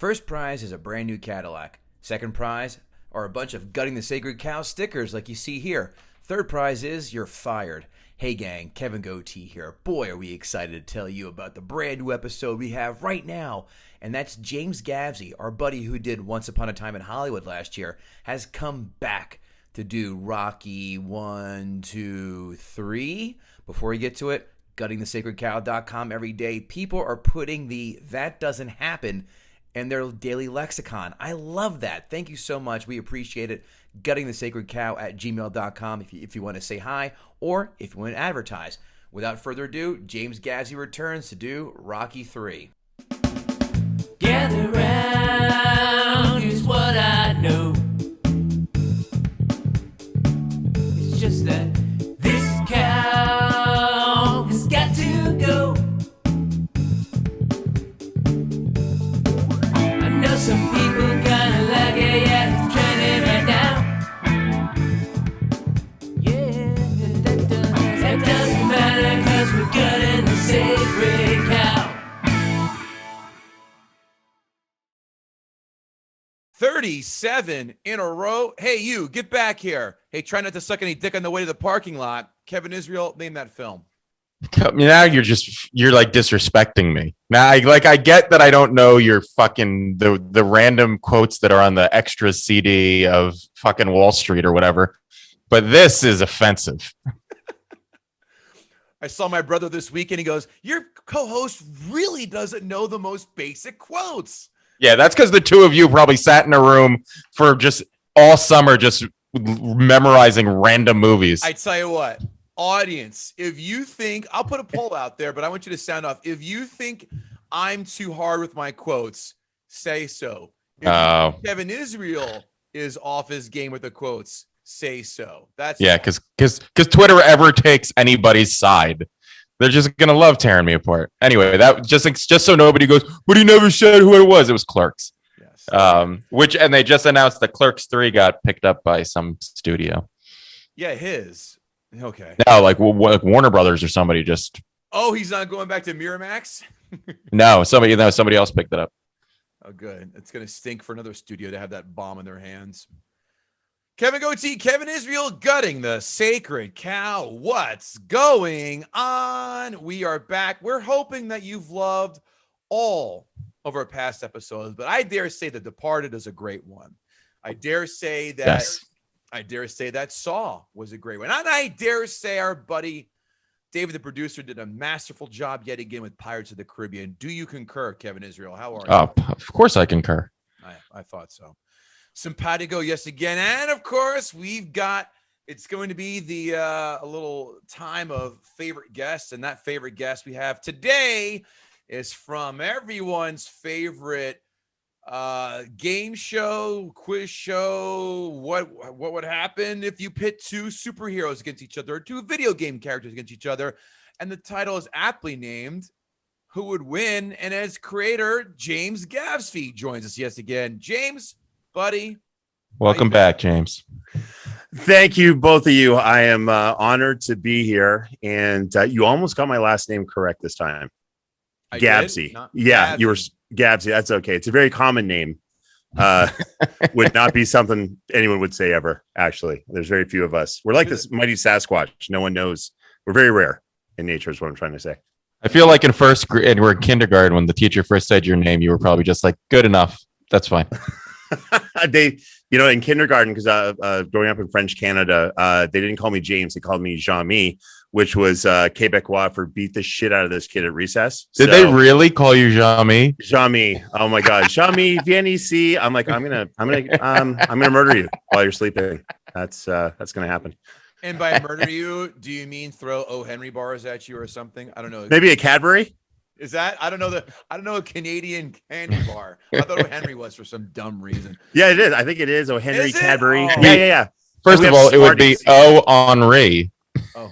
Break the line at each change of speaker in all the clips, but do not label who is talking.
First prize is a brand new Cadillac. Second prize are a bunch of Gutting the Sacred Cow stickers like you see here. Third prize is you're fired. Hey gang, Kevin Goatee here. Boy, are we excited to tell you about the brand new episode we have right now. And that's James Gavse, our buddy who did Once Upon a Time in Hollywood last year, has come back to do Rocky 1, 2, 3. Before we get to it, guttingthesacredcow.com every day. People are putting the "that doesn't happen" in their daily lexicon. I love that. Thank you so much. We appreciate it. Guttingthesacredcow at gmail.com if you want to say hi or if you want to advertise. Without further ado, James Gavse returns to do Rocky 3.
Gather round, here's what I know. It's just that this cow has got to go. I know some people kinda like it, yeah, it's trending right now. Yeah, that doesn't matter, 'cause we're gutting the sacred cow.
37 in a row. Hey, you, get back here. Hey, try not to suck any dick on the way to the parking lot. Kevin Israel, name that film.
Now you're like disrespecting me. Now I get that I don't know your fucking the random quotes that are on the extra CD of fucking Wall Street or whatever, but this is offensive.
I saw my brother this weekend. He goes, your co-host really doesn't know the most basic quotes.
Yeah, that's because the two of you probably sat in a room for just all summer just memorizing random movies.
I tell you what, audience, if you think, I'll put a poll out there, but I want you to sound off. If you think I'm too hard with my quotes, say so. If Kevin Israel is off his game with the quotes, say so. That's
because Twitter ever takes anybody's side. They're just gonna love tearing me apart. Anyway, that just so nobody goes, but he never said who it was. It was Clerks.
Yes.
And they just announced that Clerks 3 got picked up by some studio.
Yeah, his. Okay.
No, like Warner Brothers or somebody just.
Oh, he's not going back to Miramax?
No, somebody else picked it up.
Oh, good. It's gonna stink for another studio to have that bomb in their hands. Kevin Goatee, Kevin Israel, Gutting the Sacred Cow. What's going on? We are back. We're hoping that you've loved all of our past episodes, but I dare say The Departed is a great one. I dare say that Saw was a great one. And I dare say our buddy David, the producer, did a masterful job yet again with Pirates of the Caribbean. Do you concur, Kevin Israel? How are you?
Oh, of course I concur.
I thought so. Simpatico, yes again. And of course, it's going to be a little time of favorite guests. And that favorite guest we have today is from everyone's favorite game show, quiz show. What would happen if you pit two superheroes against each other, or two video game characters against each other? And the title is aptly named Who Would Win? And as creator, James Gavse joins us yes again. James, buddy,
welcome back, James.
Thank you, both of you. I am honored to be here, and you almost got my last name correct this time. Gavse. Yeah, Gavse. You were Gavse. That's okay. It's a very common name. Would not be something anyone would say ever. Actually, there's very few of us. We're like this mighty Sasquatch. No one knows. We're very rare in nature, is what I'm trying to say.
I feel like in first grade, and we're in kindergarten, when the teacher first said your name, you were probably just like, good enough. That's fine.
They, in kindergarten, because growing up in French Canada, they didn't call me James. They called me Jean-Mi, which was Quebecois for beat the shit out of this kid at recess.
Did they really call you Jean-Mi?
Jean-Mi. Oh my God. Jean-Mi, viens ici. I'm like, I'm gonna murder you while you're sleeping. That's gonna happen.
And by murder you, do you mean throw O. Henry bars at you or something? I don't know.
Maybe a Cadbury?
Is that? I don't know a Canadian candy bar. I thought O. Henry was for some dumb reason.
Yeah, it is. I think it is O. Henry Cadbury.
Oh.
Yeah.
First of all, it would be O. Henri.
Oh.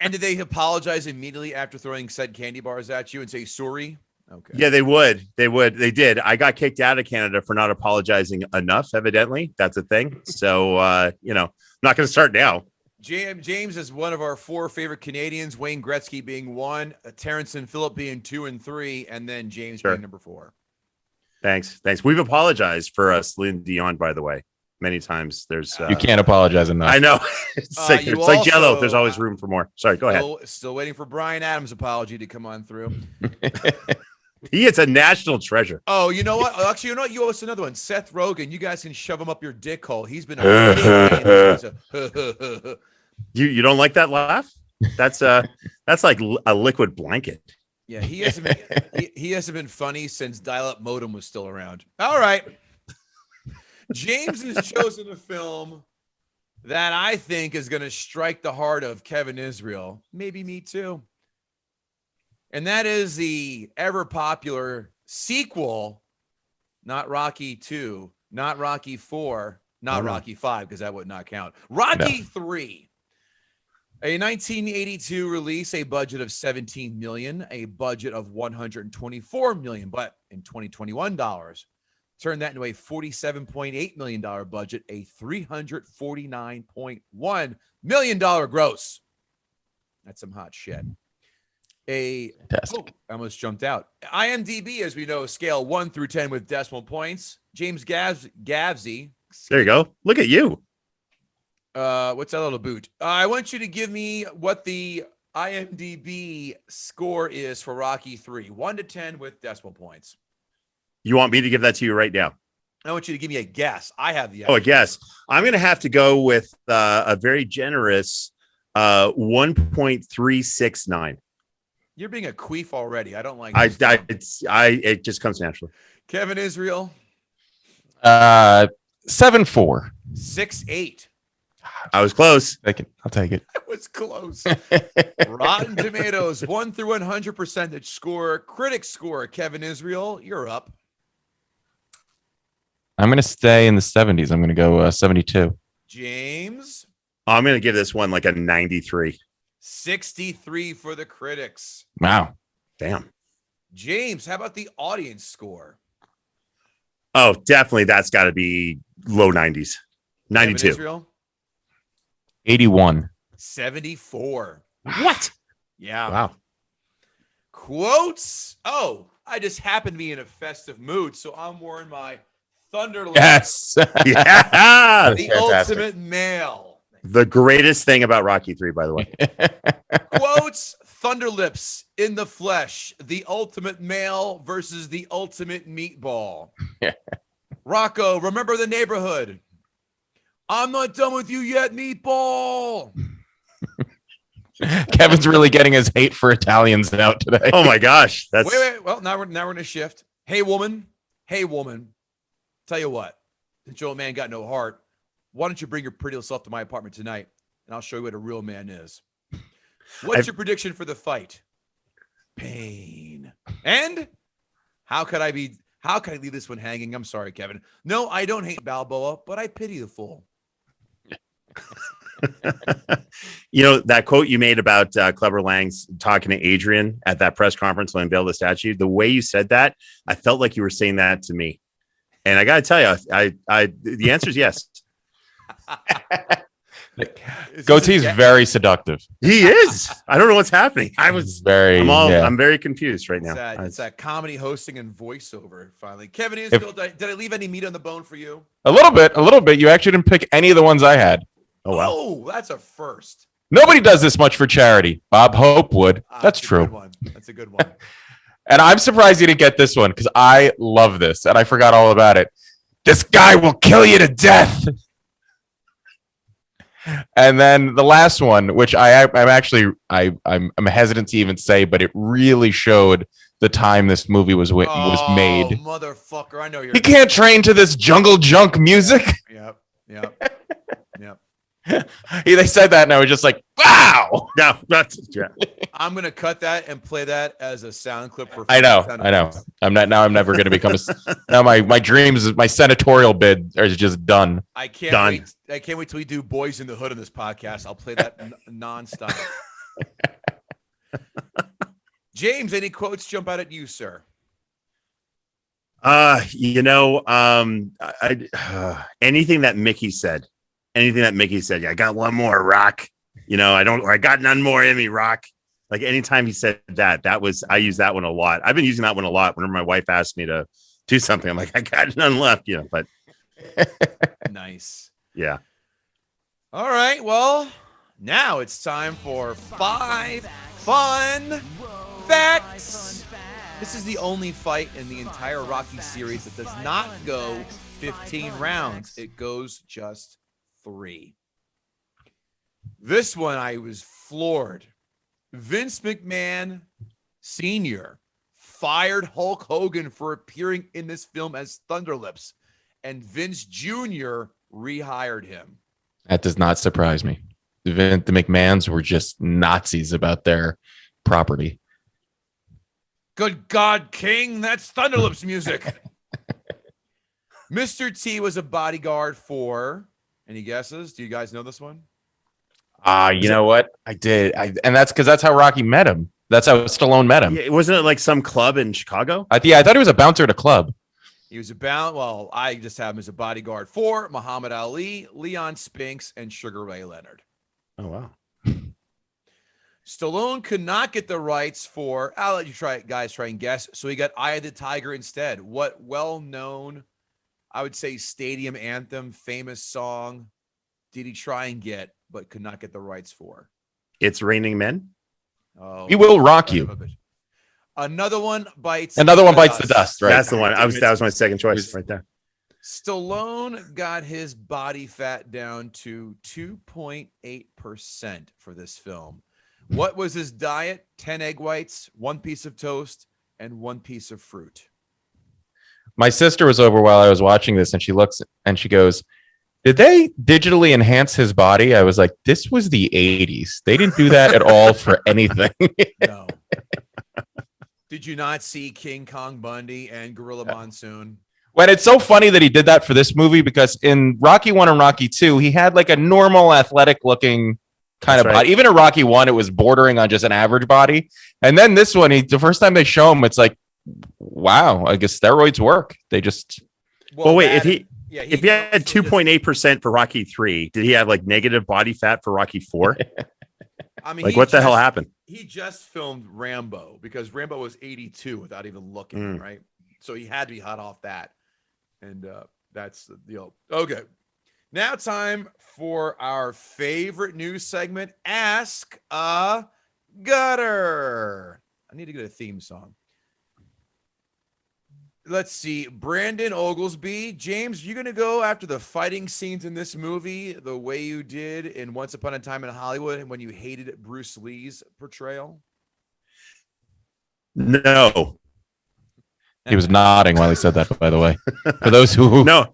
And did they apologize immediately after throwing said candy bars at you and say sorry? Okay.
Yeah, they would. They did. I got kicked out of Canada for not apologizing enough. Evidently, that's a thing. So, not going to start now.
James is one of our four favorite Canadians, Wayne Gretzky being one, Terrence and Phillip being 2 and 3, and then James being number 4.
Thanks. We've apologized for Celine Dion, by the way, many times. There's
You can't apologize enough.
I know. It's like Jello. There's always room for more. Sorry, go ahead.
Still waiting for Brian Adams' apology to come on through.
He is a national treasure.
Oh, you know what? Actually, you know what? You owe us another one. Seth Rogen. You guys can shove him up your dick hole. He's been
You don't like that laugh? That's like a liquid blanket.
Yeah, he hasn't been funny since dial-up modem was still around. All right. James has chosen a film that I think is going to strike the heart of Kevin Israel. Maybe me too. And that is the ever popular sequel, not Rocky 2, not Rocky 4, not Rocky 5, because that would not count. Rocky 3. A 1982 release, a budget of $17 million, a budget of $124 million, but in 2021 dollars, turned that into a $47.8 million budget, a $349.1 million gross. That's some hot shit. I almost jumped out. IMDb, as we know, scale 1 through 10 with decimal points. James Gavse.
There you go. Look at you.
What's that little boot? I want you to give me what the IMDb score is for Rocky 3, 1 to 10 with decimal points.
You want me to give that to you right now?
I want you to give me a guess. I have the
a guess. I'm going to have to go with a very generous 1.369.
You're being a queef already. I don't like
it just comes naturally.
Kevin Israel.
7-4.
6-8.
I was close.
I'll take it.
I was close. Rotten Tomatoes, 1 through 100 percentage score. Critics score. Kevin Israel, you're up.
I'm going to stay in the 70s. I'm going to go 72.
James.
I'm going to give this one like a 93.
63 for the critics.
Wow.
Damn.
James, how about the audience score?
Oh, definitely. That's got to be low 90s. 92.
81.
74.
What?
Yeah.
Wow.
Quotes. Oh, I just happen to be in a festive mood, so I'm wearing my Thunderlips.
Yes.
Yeah.
The ultimate male.
The greatest thing about Rocky 3, by the way.
Quotes, Thunderlips in the flesh, the ultimate male versus the ultimate meatball. Rocco, remember the neighborhood. I'm not done with you yet, meatball.
Kevin's really getting his hate for Italians out today.
Oh my gosh. That's
wait. Well, now we're gonna shift. Hey woman. Tell you what, since your old man got no heart, why don't you bring your pretty little self to my apartment tonight, and I'll show you what a real man is. What's your prediction for the fight? Pain. And how could I leave this one hanging? I'm sorry, Kevin. No, I don't hate Balboa, but I pity the fool.
You know, that quote you made about Clever Lang's talking to Adrian at that press conference when unveiled the statue, the way you said that, I felt like you were saying that to me. And I got to tell you, the answer is yes.
Goatee's very seductive.
He is. I don't know what's happening. I'm very confused right now.
It's that comedy hosting and voiceover. Finally, Kevin Israel, did I leave any meat on the bone for you?
A little bit. You actually didn't pick any of the ones I had.
Oh wow!
Oh, that's a first.
Nobody does this much for charity. Bob Hope would. That's true.
That's a good one.
And I'm surprised you didn't get this one because I love this and I forgot all about it. This guy will kill you to death. And then the last one, which I'm hesitant to even say, but it really showed the time this movie was made.
Motherfucker! I know you're.
He can't train to this jungle junk music.
Yep.
They said that, and I was just like, "Wow!"
No,
I'm gonna cut that and play that as a sound clip for.
I know. I'm never gonna become now. My dreams, my senatorial bid are just done.
I can't wait till we do Boys in the Hood on this podcast. I'll play that nonstop. James, any quotes jump out at you, sir?
Anything that Mickey said. Yeah, I got one more, Rock. I got none more in me, Rock. Like anytime he said that I use that one a lot. I've been using that one a lot whenever my wife asks me to do something. I'm like, I got none left, but
Nice.
yeah.
All right. Well, now it's time for 5 fun facts. This is the only fight in the entire Rocky series that does not go 15 rounds. It goes just 3. This one I was floored. Vince McMahon Sr. fired Hulk Hogan for appearing in this film as Thunderlips, and Vince Jr. rehired him.
That does not surprise me. The McMahons were just Nazis about their property.
Good God, King, that's Thunderlips music. Mr. T was a bodyguard for, any guesses? Do you guys know this one?
You know what? I did. And that's because that's how Rocky met him. That's how Stallone met him.
Yeah, wasn't it like some club in Chicago?
I thought he was a bouncer at a club.
He was well, I just have him as a bodyguard for Muhammad Ali, Leon Spinks, and Sugar Ray Leonard.
Oh, wow.
Stallone could not get the rights for, I'll let you guys try and guess. So he got Eye of the Tiger instead. What well-known, I would say, stadium anthem, famous song did he try and get, but could not get the rights for?
It's Raining Men.
Oh,
We Will Rock You.
Another one bites.
the dust. Right.
That's the one. That was my second choice right there.
Stallone got his body fat down to 2.8% for this film. What was his diet? 10 egg whites, 1 piece of toast, and 1 piece of fruit.
My sister was over while I was watching this, and she looks and she goes, "Did they digitally enhance his body?" I was like, "This was the 80s. They didn't do that at all for anything."
No. Did you not see King Kong Bundy and Gorilla Monsoon?
When it's so funny that he did that for this movie, because in Rocky 1 and Rocky 2, he had like a normal athletic looking kind of body. Even in Rocky 1, it was bordering on just an average body. And then this one, the first time they show him, it's like, wow, I guess steroids work. They just...
Well, wait, if he had 2.8% for Rocky 3, did he have like negative body fat for Rocky 4?
I mean,
like what the hell happened?
He just filmed Rambo because Rambo was 82 without even looking, right? So he had to be hot off that. And that's the deal. Okay. Now time for our favorite news segment, Ask a Gutter. I need to get a theme song. Let's see. Brandon Oglesby. James, you going to go after the fighting scenes in this movie the way you did in Once Upon a Time in Hollywood when you hated Bruce Lee's portrayal?
No.
He was nodding while he said that, by the way. For those who
no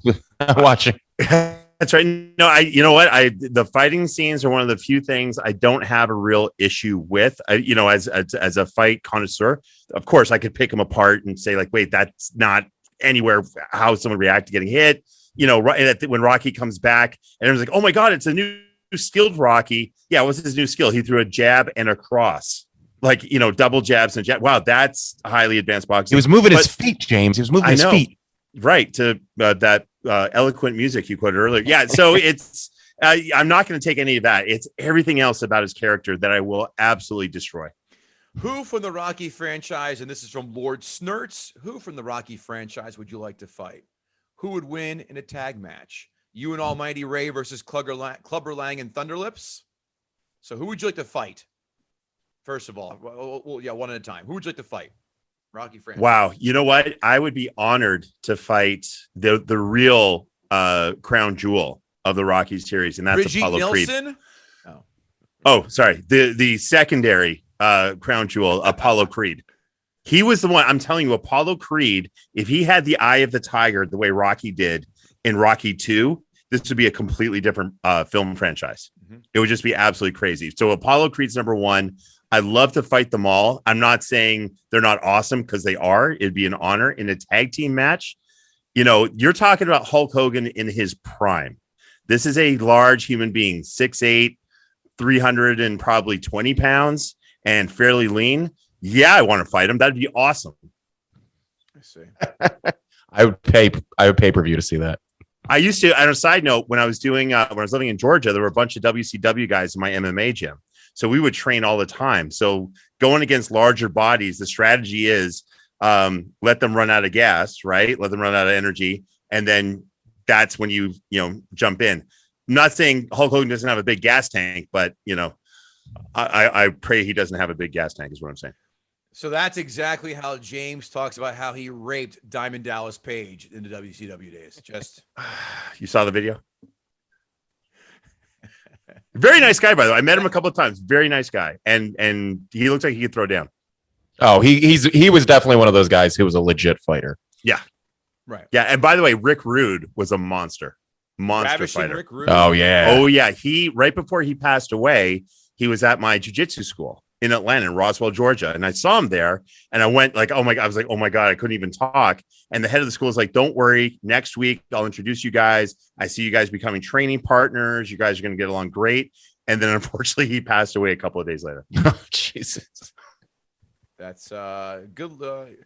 watching.
That's right. No, you know what? The fighting scenes are one of the few things I don't have a real issue with. As a fight connoisseur, of course, I could pick them apart and say, like, wait, that's not anywhere how someone react to getting hit. When Rocky comes back and everyone's like, oh my God, it's a new skilled Rocky. Yeah, what's his new skill? He threw a jab and a cross. Like, double jabs and jab. Wow, that's highly advanced boxing.
He was moving his feet, James. He was moving his feet.
Right, to that eloquent music you quoted earlier. Yeah, so it's I'm not going to take any of that. It's everything else about his character that I will absolutely destroy.
Who from the Rocky franchise, and this is from Lord Snurts, who from the Rocky franchise would you like to fight? Who would win in a tag match? You and Almighty Ray versus Clubber Lang and Thunderlips? So who would you like to fight? First of all, well, yeah, one at a time. Who would you like to fight? Rocky franchise.
Wow. You know what? I would be honored to fight the real crown jewel of the Rocky series, and that's
Brigitte
Apollo
Nielsen?
Creed. Oh, sorry. The secondary crown jewel, Apollo Creed. He was the one. I'm telling you, Apollo Creed, if he had the eye of the tiger the way Rocky did in Rocky 2, this would be a completely different film franchise. Mm-hmm. It would just be absolutely crazy. So Apollo Creed's number one. I'd love to fight them all. I'm not saying they're not awesome because they are. It'd be an honor in a tag team match. You're talking about Hulk Hogan in his prime. This is a large human being, 6'8", 300 and probably 20 pounds and fairly lean. Yeah, I want to fight him. That'd be awesome.
I see.
I would pay pay-per-view to see that.
I used to, on a side note, when I was living in Georgia, there were a bunch of WCW guys in my MMA gym. So we would train all the time. So going against larger bodies, the strategy is let them run out of gas, right? Let them run out of energy. And then that's when you jump in. I'm not saying Hulk Hogan doesn't have a big gas tank, but I pray he doesn't have a big gas tank is what I'm saying.
So that's exactly how James talks about how he raped Diamond Dallas Page in the WCW days. Just
you saw the video. Very nice guy, by the way. I met him a couple of times. Very nice guy, and he looks like he could throw down.
Oh, he was definitely one of those guys who was a legit fighter.
Yeah,
right.
Yeah, and by the way, Rick Rude was a monster fighter.
Rick Rude.
Oh yeah,
oh yeah. He right before he passed away, he was at my jiu-jitsu school in Atlanta, in Roswell, Georgia. And I saw him there and I went like, oh my God, I was like, oh my God, I couldn't even talk. And the head of the school was like, don't worry. Next week, I'll introduce you guys. I see you guys becoming training partners. You guys are going to get along great. And then unfortunately he passed away a couple of days later.
Oh, Jesus.
That's good.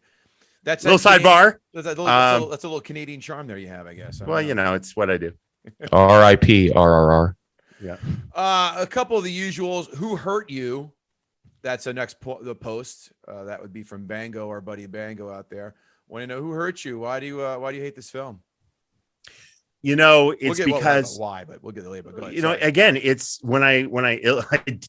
That's
a little sidebar.
That's a little Canadian charm there you have, I guess.
Well, it's what I do.
R.I.P. RRR.
Yeah.
A couple of the usuals. Who hurt you? That's the next the post. That would be from Bango, our buddy Bango out there. Want to know who hurt you? Why do you hate this film?
It's because
why, but we'll get it later. But go ahead, sorry.
Again, it's when I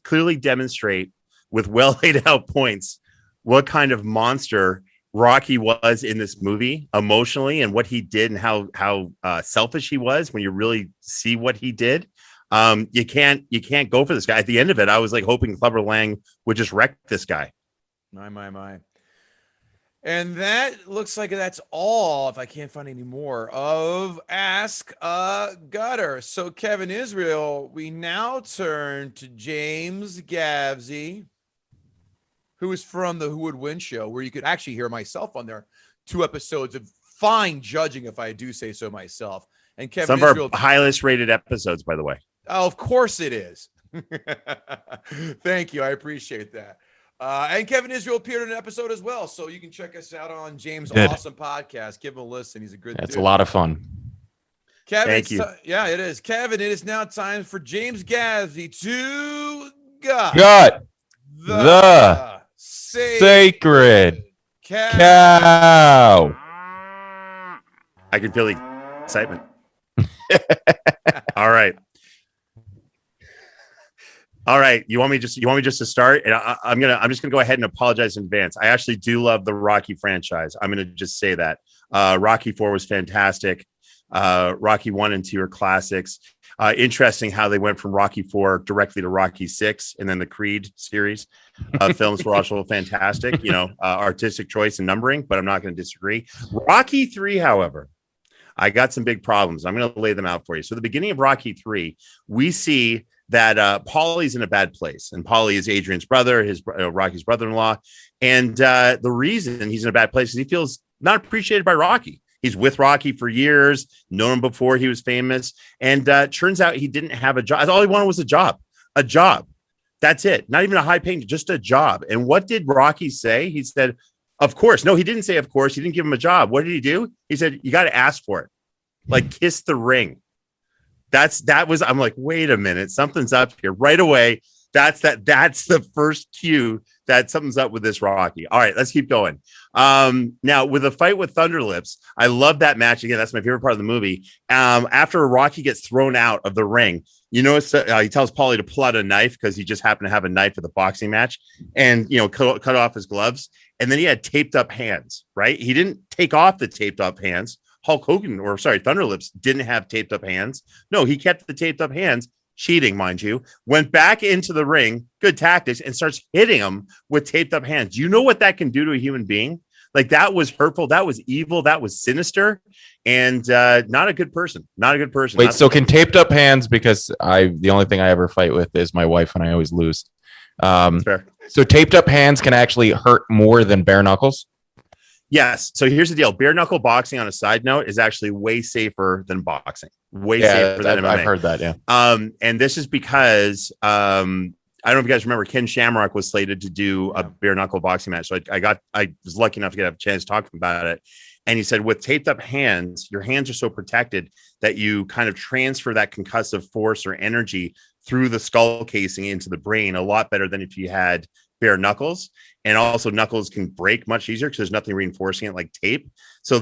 clearly demonstrate with well laid out points what kind of monster Rocky was in this movie emotionally and what he did and how selfish he was when you really see what he did. You can't go for this guy. At the end of it, I was like hoping Clubber Lang would just wreck this guy.
My. And that looks like that's all, if I can't find any more, of Ask a Gutter. So Kevin Israel, we now turn to James Gavse, who is from the Who Would Win show, where you could actually hear myself on there. 2 episodes of fine judging, if I do say so myself. And Kevin
Some
Israel,
of our highest rated episodes, by the way.
Oh, of course it is. Thank you. I appreciate that. And Kevin Israel appeared in an episode as well. So you can check us out on James' awesome podcast. Give him a listen. He's a good dude.
It's a lot of fun.
Kevin,
thank you.
Yeah, it is. Kevin, it is now time for James Gavse to
gut the sacred cow.
I can feel the excitement. All right. You want me just to start? And I'm just gonna go ahead and apologize in advance. I actually do love the Rocky franchise. I'm gonna just say that. Rocky 4 was fantastic. Rocky 1 and 2 are classics. Interesting how they went from Rocky 4 directly to Rocky 6, and then the Creed series of films were also fantastic. Artistic choice and numbering, but I'm not going to disagree. Rocky 3, however, I got some big problems. I'm going to lay them out for you. So the beginning of Rocky 3, we see that Paulie's in a bad place, and Paulie is Adrian's brother, Rocky's brother-in-law. And the reason he's in a bad place is he feels not appreciated by Rocky. He's with Rocky for years, known him before he was famous. And turns out he didn't have a job. All he wanted was a job. That's it. Not even a high paying, just a job. And what did Rocky say? He said, of course. No, he didn't say, of course. He didn't give him a job. What did he do? He said, you got to ask for it. Like kiss the ring. I'm like, wait a minute. Something's up here right away. That's the first cue that something's up with this Rocky. All right, let's keep going. Now with the fight with Thunderlips, I love that match. Again, that's my favorite part of the movie. After Rocky gets thrown out of the ring, he tells Paulie to pull out a knife because he just happened to have a knife for the boxing match, and cut off his gloves. And then he had taped up hands, right? He didn't take off the taped up hands. Thunderlips didn't have taped up hands. No, he kept the taped up hands. Cheating, mind you, went back into the ring, good tactics, and starts hitting him with taped up hands. Do you know what that can do to a human being? Like, that was hurtful, that was evil, that was sinister, and not a good person.
Wait, so can taped up hands, because the only thing I ever fight with is my wife, and I always lose.
Fair.
So taped up hands can actually hurt more than bare knuckles?
Yes. So here's the deal. Bare knuckle boxing, on a side note, is actually way safer than boxing. Way safer than MMA.
I've heard that, yeah.
And this is because I don't know if you guys remember, Ken Shamrock was slated to do a bare knuckle boxing match. So I was lucky enough to get a chance to talk about it. And he said, with taped up hands, your hands are so protected that you kind of transfer that concussive force or energy through the skull casing into the brain a lot better than if you had bare knuckles. And also knuckles can break much easier because there's nothing reinforcing it like tape. So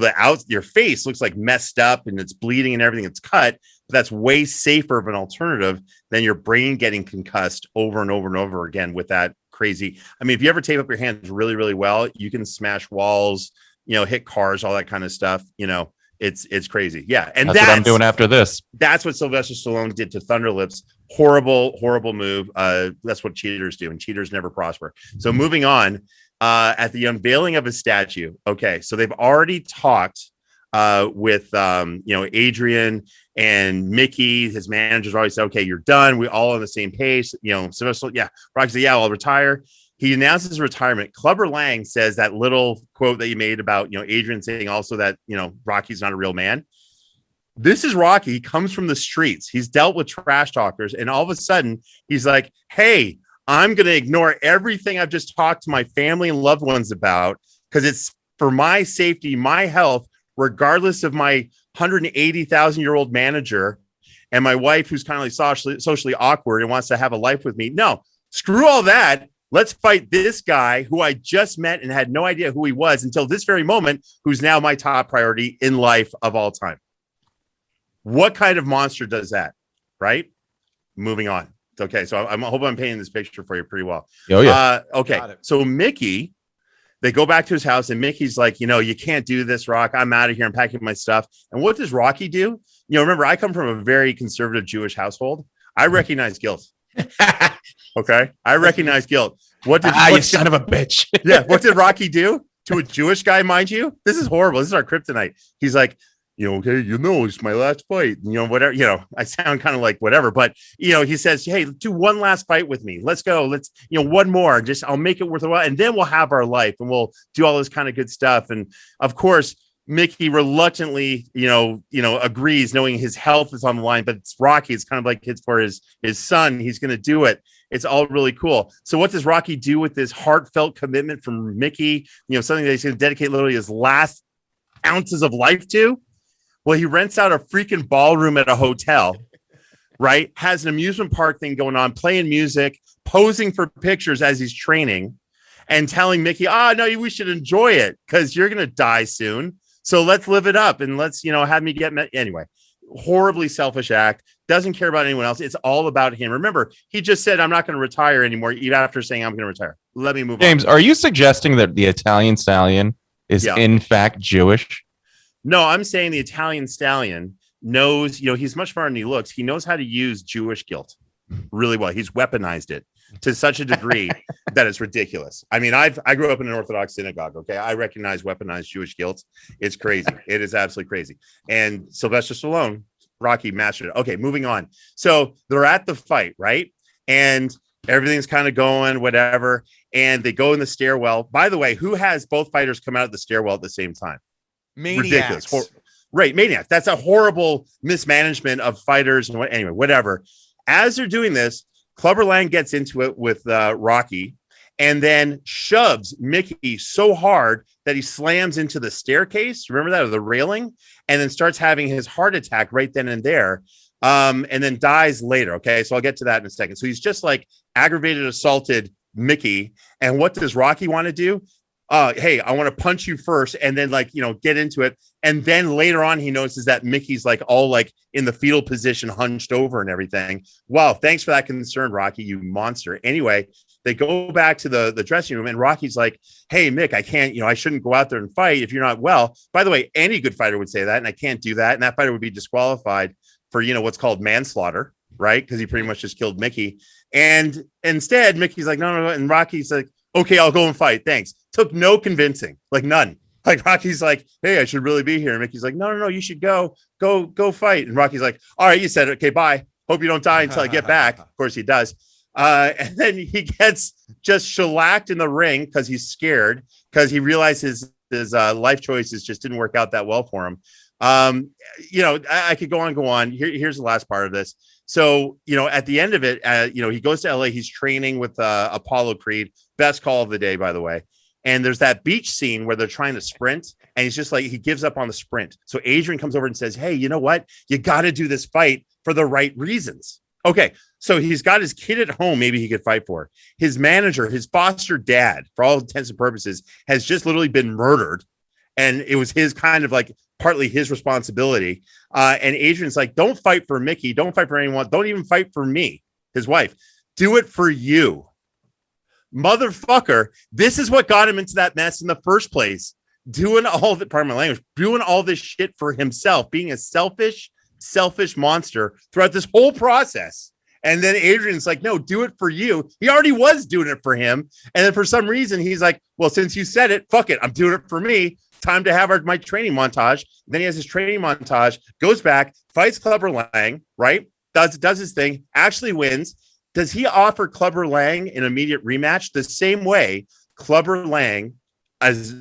your face looks like messed up and it's bleeding and everything. It's cut. But that's way safer of an alternative than your brain getting concussed over and over and over again with that crazy. I mean, if you ever tape up your hands really, really well, you can smash walls, hit cars, all that kind of stuff. It's crazy. Yeah. And
that's what I'm doing after this.
That's what Sylvester Stallone did to Thunderlips. Horrible, horrible move. That's what cheaters do, and cheaters never prosper. So moving on, at the unveiling of his statue. Okay. So they've already talked with Adrian and Mickey. His managers always said, okay, you're done. We all on the same page. Sylvester, Rocky said, yeah, I'll retire. He announces his retirement. Clubber Lang says that little quote that you made about, Adrian saying also that, Rocky's not a real man. This is Rocky. He comes from the streets. He's dealt with trash talkers. And all of a sudden he's like, hey, I'm going to ignore everything I've just talked to my family and loved ones about because it's for my safety, my health, regardless of my 180,000-year-old manager and my wife who's kind of like socially awkward and wants to have a life with me. No, screw all that. Let's fight this guy who I just met and had no idea who he was until this very moment, who's now my top priority in life of all time. What kind of monster does that? Right? Moving on. Okay. So I hope I'm painting this picture for you pretty well.
Oh, yeah.
Okay. So Mickey, they go back to his house and Mickey's like, you can't do this, Rock. I'm out of here. I'm packing my stuff. And what does Rocky do? Remember, I come from a very conservative Jewish household. I recognize guilt. Okay. I recognize guilt.
You son of a bitch.
Yeah. What did Rocky do to a Jewish guy, mind you? This is horrible. This is our kryptonite. He's like, okay, it's my last fight. Whatever, I sound kind of like whatever, but he says, hey, do one last fight with me. Let's go. Let's, one more. I'll make it worth a while. And then we'll have our life and we'll do all this kind of good stuff. And of course, Mickey reluctantly, agrees, knowing his health is on the line, but it's Rocky. It's kind of like it's for his son. He's going to do it. It's all really cool. So what does Rocky do with this heartfelt commitment from Mickey? Something that he's going to dedicate literally his last ounces of life to? Well, he rents out a freaking ballroom at a hotel, right? Has an amusement park thing going on, playing music, posing for pictures as he's training, and telling Mickey, no, we should enjoy it because you're going to die soon. So let's live it up and let's, have me get met. Anyway, horribly selfish act. Doesn't care about anyone else. It's all about him. Remember, he just said, I'm not going to retire anymore, even after saying I'm going to retire. Let me move on.
James, are you suggesting that the Italian stallion is in fact Jewish?
No, I'm saying the Italian stallion knows, he's much smarter than he looks. He knows how to use Jewish guilt really well. He's weaponized it to such a degree that it's ridiculous. I mean, I grew up in an Orthodox synagogue. Okay. I recognize weaponized Jewish guilt. It's crazy. It is absolutely crazy. And Sylvester Stallone, Rocky mastered it. Okay. Moving on. So they're at the fight, right? And everything's kind of going, whatever. And they go in the stairwell. By the way, who has both fighters come out of the stairwell at the same time?
Maniacs.
Ridiculous. Right. Maniacs. That's a horrible mismanagement of fighters. And anyway, whatever. As they're doing this, Clubber Lang gets into it with Rocky and then shoves Mickey so hard that he slams into the staircase. Remember that, or the railing, and then starts having his heart attack right then and there. And then dies later. Okay. So I'll get to that in a second. So he's just like aggravated, assaulted Mickey. And what does Rocky want to do? Hey, I want to punch you first and then get into it. And then later on, he notices that Mickey's all in the fetal position, hunched over and everything. Wow. Thanks for that concern, Rocky, you monster. Anyway, they go back to the dressing room and Rocky's like, hey, Mick, I can't, I shouldn't go out there and fight if you're not well. By the way, any good fighter would say that, and I can't do that. And that fighter would be disqualified for, what's called manslaughter, right? Because he pretty much just killed Mickey. And instead, Mickey's like, no. And Rocky's like, okay, I'll go and fight. Thanks. Took no convincing, none. Rocky's like, hey, I should really be here. And Mickey's like, no, you should go fight. And Rocky's like, all right, you said it. Okay, bye. Hope you don't die until I get back. Of course he does. And then he gets just shellacked in the ring because he's scared, because he realizes his life choices just didn't work out that well for him. I could go on. Here's the last part of this. So, at the end of it, he goes to LA. He's training with Apollo Creed. Best call of the day, by the way. And there's that beach scene where they're trying to sprint, and he's just he gives up on the sprint. So Adrian comes over and says, hey, you know what? You got to do this fight for the right reasons. Okay, so he's got his kid at home. Maybe he could fight for his manager, his foster dad, for all intents and purposes, has just literally been murdered, and it was his kind of like partly his responsibility. And Adrian's like, "Don't fight for Mickey. Don't fight for anyone. Don't even fight for me, his wife. Do it for you, motherfucker." This is what got him into that mess in the first place. Doing all the, pardon my language, doing all this shit for himself, being a selfish monster throughout this whole process. And then Adrian's like, no, do it for you. He already was doing it for him. And then for some reason, he's like, well, since you said it, fuck it. I'm doing it for me. Time to have my training montage. Then he has his training montage, goes back, fights Clubber Lang, right? Does his thing, actually wins. Does he offer Clubber Lang an immediate rematch? The same way Clubber Lang, as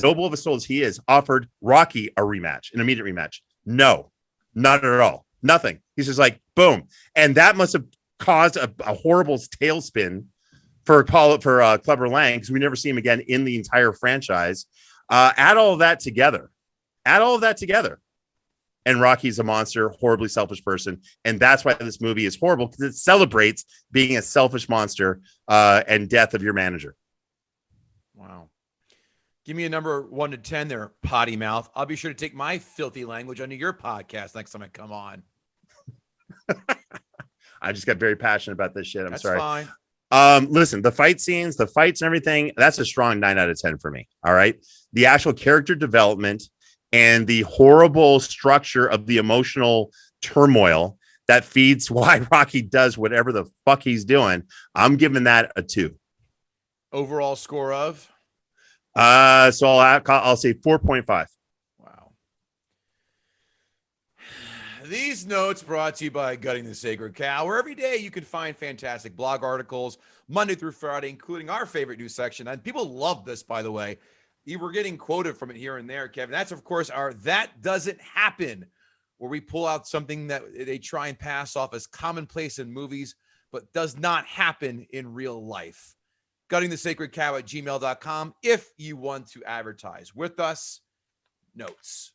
noble of a soul as he is, offered Rocky a rematch, an immediate rematch. No, not at all. Nothing. He's just like, boom. And that must have caused a horrible tailspin for Clubber Lang, because we never see him again in the entire franchise. Add all of that together. And Rocky's a monster, horribly selfish person. And that's why this movie is horrible, because it celebrates being a selfish monster and death of your manager.
Wow. Give me a number 1 to 10 there, potty mouth. I'll be sure to take my filthy language onto your podcast next time I come on.
I just got very passionate about this shit. I'm
That's
sorry.
Fine.
Listen, the fight scenes, the fights and everything, that's a strong 9 out of 10 for me. All right. The actual character development and the horrible structure of the emotional turmoil that feeds why Rocky does whatever the fuck he's doing, I'm giving that a 2.
Overall score of?
So I'll say 4.5.
Wow. These notes brought to you by Gutting the Sacred Cow, where every day you can find fantastic blog articles, Monday through Friday, including our favorite news section. And people love this, by the way. You were getting quoted from it here and there, Kevin. That's, of course, our That Doesn't Happen, where we pull out something that they try and pass off as commonplace in movies, but does not happen in real life. Guttingthesacredcow at gmail.com if you want to advertise with us. Notes.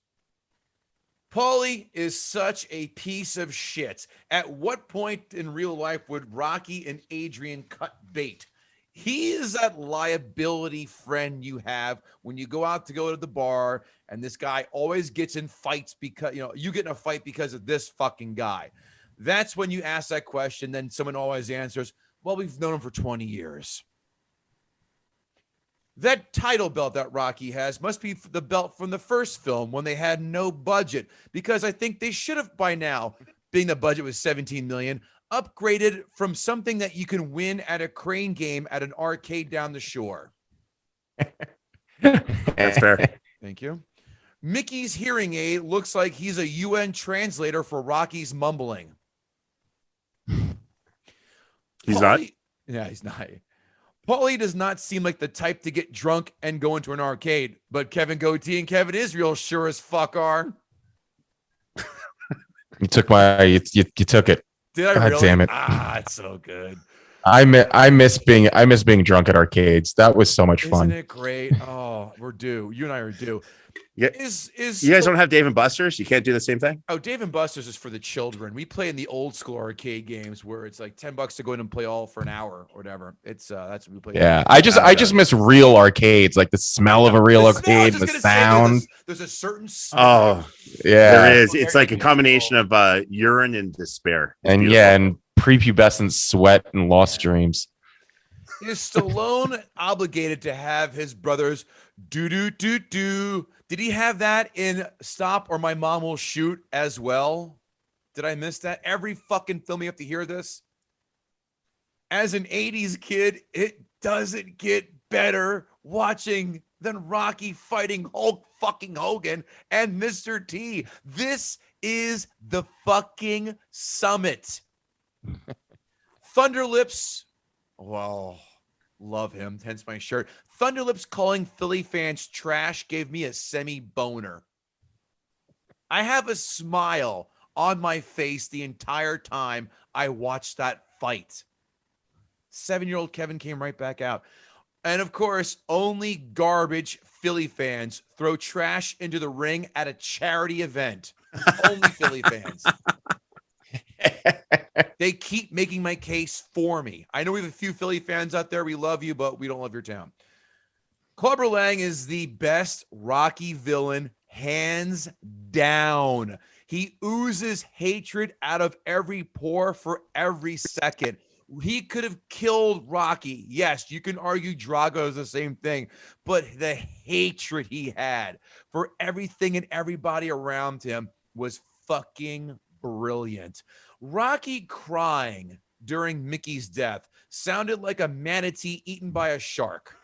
Paulie is such a piece of shit. At what point in real life would Rocky and Adrian cut bait? He is that liability friend you have when you go to the bar and this guy always gets in fights because, you get in a fight because of this fucking guy. That's when you ask that question. Then someone always answers, well, we've known him for 20 years. That title belt that Rocky has must be the belt from the first film when they had no budget, because I think they should have by now, being the budget was $17 million, upgraded from something that you can win at a crane game at an arcade down the shore.
That's fair.
Thank you. Mickey's hearing aid looks like he's a UN translator for Rocky's mumbling.
He's not?
Yeah, he's not. Paulie does not seem like the type to get drunk and go into an arcade, but Kevin Goatee and Kevin Israel sure as fuck are.
You took you took it.
Did I
God
really?
damn it.
It's so good.
I miss being drunk at arcades. That was so much fun.
Isn't it great? Oh, we're due. You and I are due.
Yeah. You guys don't have Dave and Buster's? You can't do the same thing?
Oh, Dave and Buster's is for the children. We play in the old school arcade games where it's like $10 to go in and play all for an hour or whatever. It's that's what we play.
Yeah, I just miss real arcades, like the smell of a real arcade, the sound.
There's a certain smell.
Oh, yeah,
there is. It's like a combination of urine and despair.
And prepubescent sweat and lost dreams.
Is Stallone obligated to have his brothers do? Did he have that in Stop or My Mom Will Shoot as well? Did I miss that? Every fucking film you have to hear this. As an 80s kid, it doesn't get better watching than Rocky fighting Hulk fucking Hogan and Mr. T. This is the fucking summit. Thunderlips. Well, love him. Hence my shirt. Thunderlips calling Philly fans trash gave me a semi-boner. I have a smile on my face the entire time I watched that fight. 7-year-old Kevin came right back out. And of course, only garbage Philly fans throw trash into the ring at a charity event. Only Philly fans. They keep making my case for me. I know we have a few Philly fans out there. We love you, but we don't love your town. Clubber Lang is the best Rocky villain, hands down. He oozes hatred out of every pore for every second. He could have killed Rocky. Yes, you can argue Drago is the same thing, but the hatred he had for everything and everybody around him was fucking brilliant. Rocky crying during Mickey's death sounded like a manatee eaten by a shark.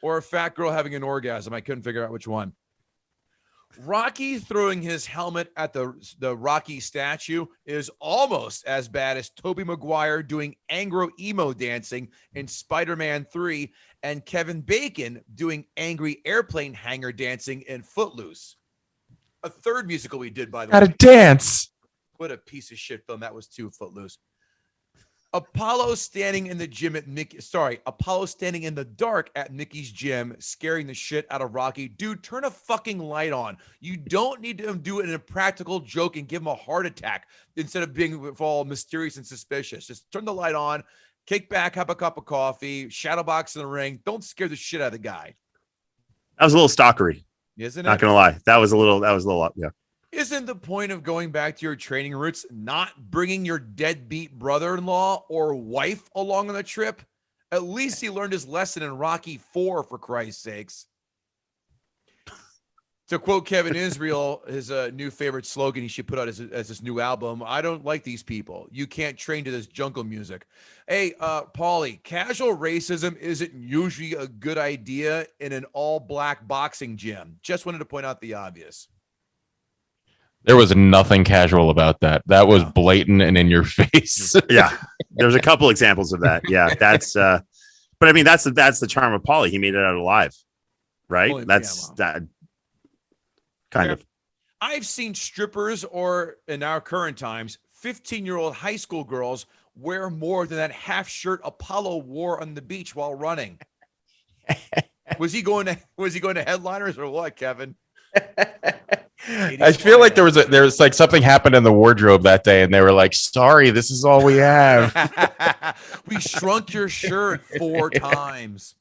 Or a fat girl having an orgasm. I couldn't figure out which one. Rocky throwing his helmet at the Rocky statue is almost as bad as Tobey Maguire doing angro emo dancing in Spider-Man 3 and Kevin Bacon doing angry airplane hanger dancing in Footloose. A third musical we did, by the way.
Gotta dance.
What a piece of shit film that was too, Footloose. Apollo standing in the gym at Apollo standing in the dark at Mickey's gym, scaring the shit out of Rocky. Dude, turn a fucking light on. You don't need to do it in a practical joke and give him a heart attack instead of being all mysterious and suspicious. Just turn the light on, kick back, have a cup of coffee, shadow box in the ring. Don't scare the shit out of the guy.
That was a little stalkery.
Isn't it?
Not gonna lie. That was a little, yeah.
Isn't the point of going back to your training roots not bringing your deadbeat brother-in-law or wife along on the trip? At least he learned his lesson in Rocky 4, for Christ's sakes. To quote Kevin Israel, his new favorite slogan he should put out as his new album, I don't like these people. You can't train to this jungle music. Hey, Paulie, casual racism isn't usually a good idea in an all-black boxing gym. Just wanted to point out the obvious.
There was nothing casual about that. That was blatant and in your face.
Yeah. There's a couple examples of that. Yeah. That's but I mean that's the charm of Paulie. He made it out alive. Right? That kind of.
I've seen strippers, or in our current times, 15-year-old high school girls wear more than that half shirt Apollo wore on the beach while running. Was he going to headliners or what, Kevin?
I feel like there was like something happened in the wardrobe that day, and they were like, "Sorry, this is all we have."
We shrunk your shirt 4 times.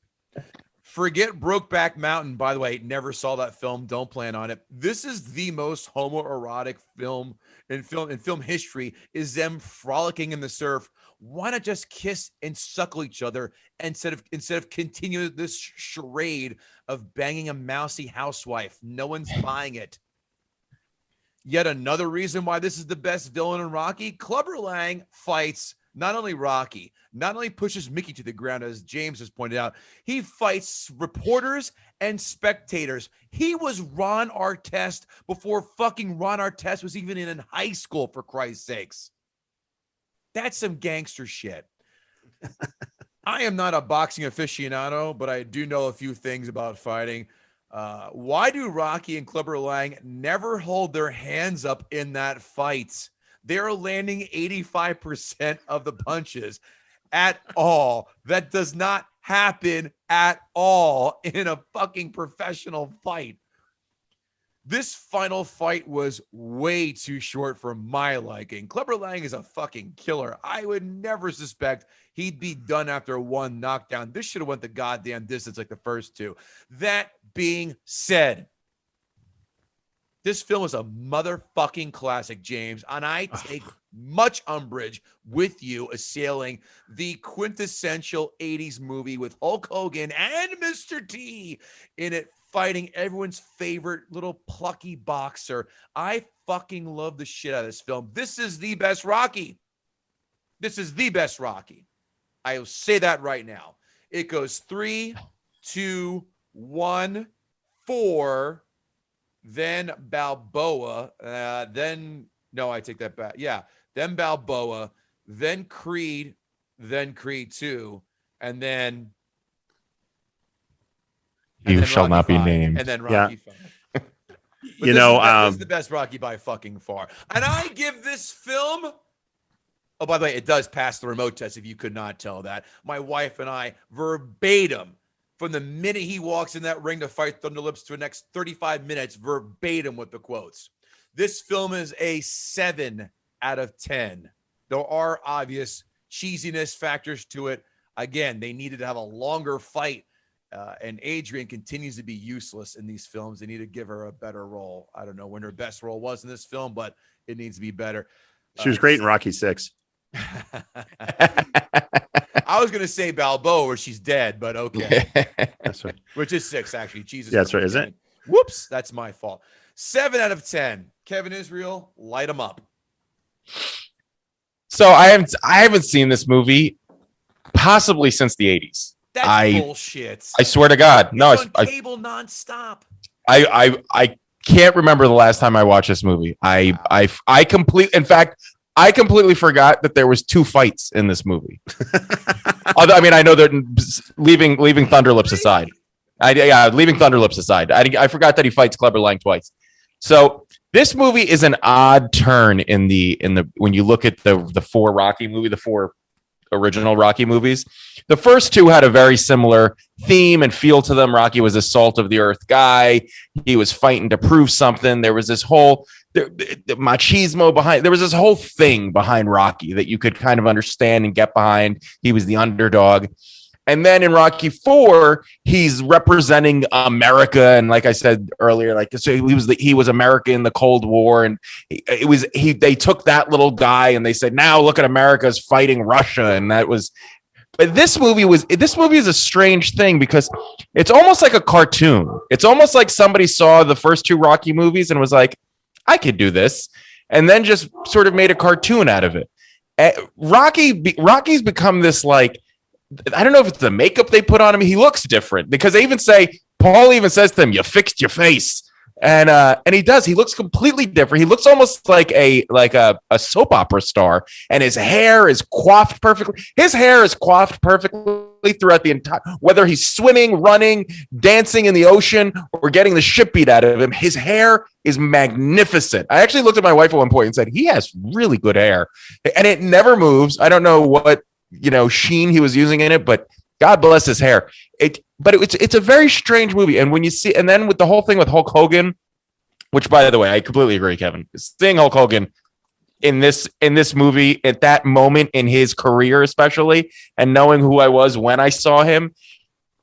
Forget Brokeback Mountain. By the way, never saw that film. Don't plan on it. This is the most homoerotic film in film history. Is them frolicking in the surf. Why not just kiss and suckle each other instead of continuing this charade of banging a mousy housewife? No one's buying it. Yet another reason why this is the best villain in Rocky. Clubber Lang fights not only Rocky, not only pushes Mickey to the ground, as James has pointed out, he fights reporters and spectators. He was Ron Artest before fucking Ron Artest was even in high school, for Christ's sakes. That's some gangster shit. I am not a boxing aficionado, but I do know a few things about fighting. Why do Rocky and Clubber Lang never hold their hands up in that fight? They're landing 85% of the punches at all. That does not happen at all in a fucking professional fight. This final fight was way too short for my liking. Clubber Lang is a fucking killer. I would never suspect he'd be done after 1 knockdown. This should have went the goddamn distance like the first 2. That being said, this film is a motherfucking classic, James, and I take much umbrage with you assailing the quintessential 80s movie with Hulk Hogan and Mr. T in it, fighting everyone's favorite little plucky boxer. I fucking love the shit out of this film. This is the best Rocky. This is the best Rocky. I'll say that right now. It goes 3, 2, 1, 4, then Balboa, I take that back. Yeah, then Balboa, then Creed 2, and then
You shall
Rocky
not be
5,
named.
and then Rocky 5.
This
is the best Rocky by fucking far. And I give this film. Oh, by the way, it does pass the remote test, if you could not tell that. My wife and I, verbatim, from the minute he walks in that ring to fight Thunderlips to the next 35 minutes, verbatim with the quotes. This film is a 7 out of 10. There are obvious cheesiness factors to it. Again, they needed to have a longer fight, and Adrian continues to be useless in these films. They need to give her a better role. I don't know when her best role was in this film, but it needs to be better.
She was great in Rocky 6.
I was going to say Balboa, where she's dead, but okay.
That's right.
Which is 6, actually. Jesus.
Yeah, that's right, isn't it?
Whoops, that's my fault. 7 out of 10. Kevin Israel, light them up.
So I haven't seen this movie possibly since the 80s.
That's bullshit.
I swear to God. No,
it's on cable nonstop.
I can't remember the last time I watched this movie. I completely forgot that there was 2 fights in this movie. Although, I mean, I know that leaving Thunderlips aside. Leaving Thunderlips aside. I forgot that he fights Clubber Lang twice. So this movie is an odd turn in the when you look at the 4 Rocky movie, the 4 original Rocky movies. The first 2 had a very similar theme and feel to them. Rocky was a salt of the earth guy. He was fighting to prove something. There was this whole the machismo behind. There was this whole thing behind Rocky that you could kind of understand and get behind. He was the underdog. And then in Rocky 4, he's representing America, and like I said earlier, like so he was America in the Cold War, and they took that little guy and they said, now look at America's fighting Russia, and that was. But this movie is a strange thing because it's almost like a cartoon. It's almost like somebody saw the first 2 Rocky movies and was like, I could do this, and then just sort of made a cartoon out of it. Rocky's become this like. I don't know if it's the makeup they put on him. He looks different because they even say, Paul even says to him, you fixed your face. And he does. He looks completely different. He looks almost like a soap opera star, and his hair is coiffed perfectly. His hair is coiffed perfectly throughout the entire, whether he's swimming, running, dancing in the ocean, or getting the shit beat out of him. His hair is magnificent. I actually looked at my wife at one point and said, he has really good hair, and it never moves. I don't know what, sheen he was using in it, but God bless his hair. It's a very strange movie. And when you see, and then with the whole thing with Hulk Hogan, which by the way, I completely agree, Kevin, seeing Hulk Hogan in this movie at that moment in his career, especially, and knowing who I was when I saw him,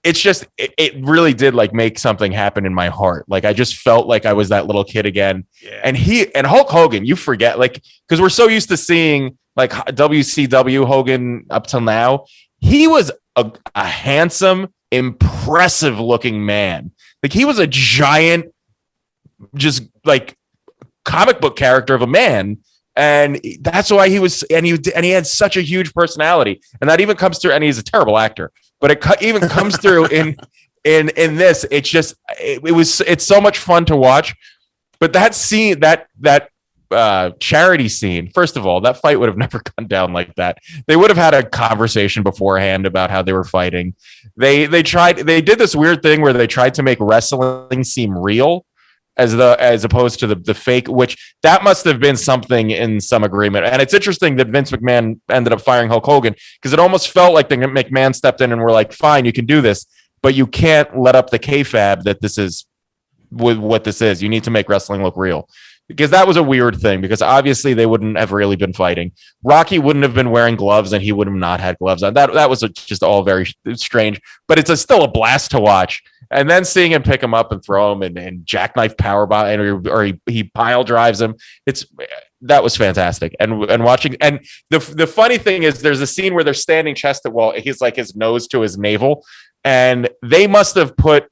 it's just, it really did like make something happen in my heart. Like I just felt like I was that little kid again. Yeah. And Hulk Hogan, you forget, like, because we're so used to seeing like WCW Hogan up till now. He was a handsome, impressive looking man. Like he was a giant, just like comic book character of a man. And that's why he was, and he had such a huge personality. And that even comes through, and he's a terrible actor, but it even comes through in this. It's just, it's so much fun to watch. But that scene, that charity scene, first of all, that fight would have never gone down like that. They would have had a conversation beforehand about how they were fighting. They did this weird thing where they tried to make wrestling seem real as opposed to the fake, which that must have been something in some agreement. And it's interesting that Vince McMahon ended up firing Hulk Hogan because it almost felt like the McMahon stepped in and were like, fine, you can do this, but you can't let up the kayfabe that this is what this is. You need to make wrestling look real. Because that was a weird thing, because obviously they wouldn't have really been fighting. Rocky wouldn't have been wearing gloves, and he would have not had gloves on. That was just all very strange, but it's still a blast to watch. And then seeing him pick him up and throw him and jackknife powerbomb, or he pile drives him. That was fantastic. And watching, and the funny thing is, there's a scene where they're standing chest to wall. He's like his nose to his navel, and they must have put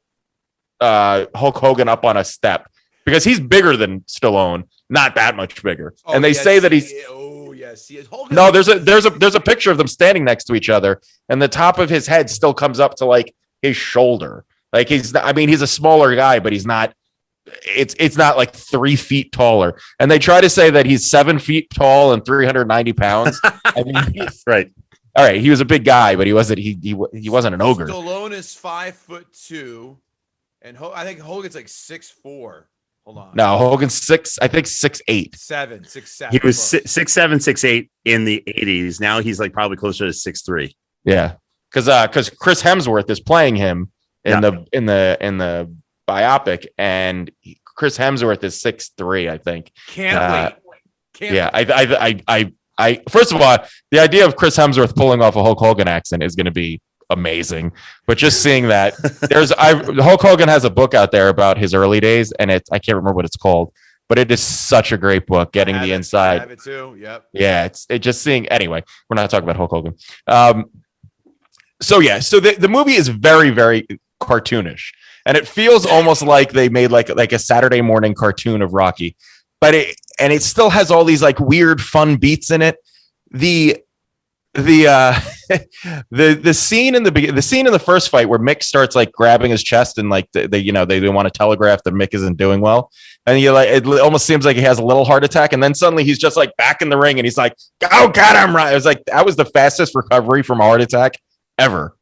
Hulk Hogan up on a step. Because he's bigger than Stallone, not that much bigger, and they say that he's. Oh yes, he is. No, there's a picture of them standing next to each other, and the top of his head still comes up to like his shoulder. Like he's a smaller guy, but he's not. It's not like 3 feet taller, and they try to say that he's 7 feet tall and 390 pounds. I mean,
right.
All right, he was a big guy, but he wasn't. He wasn't an ogre.
Stallone is 5'2", and I think Hogan's like 6'4". Hold on.
No, Hogan's 6. I think 6'8".
6'7".
He was 6'7", 6'8" in the 80s. Now he's like probably closer to 6'3".
Yeah, because Chris Hemsworth is playing him in the biopic, and Chris Hemsworth is 6'3", I think.
Can't wait.
I first of all, the idea of Chris Hemsworth pulling off a Hulk Hogan accent is going to be amazing. But just seeing that, Hulk Hogan has a book out there about his early days, and I can't remember what it's called, but it is such a great book. Getting the inside. I
have it too. Yep.
Yeah, it's just seeing. Anyway, we're not talking about Hulk Hogan. So the movie is very, very cartoonish, and it feels almost like they made like a Saturday morning cartoon of Rocky, but it still has all these like weird fun beats in it. The scene in the first fight where Mick starts like grabbing his chest and like they want to telegraph that Mick isn't doing well, and it almost seems like he has a little heart attack, and then suddenly he's just like back in the ring and he's like, "Oh God, I'm right." It was like that was the fastest recovery from a heart attack ever.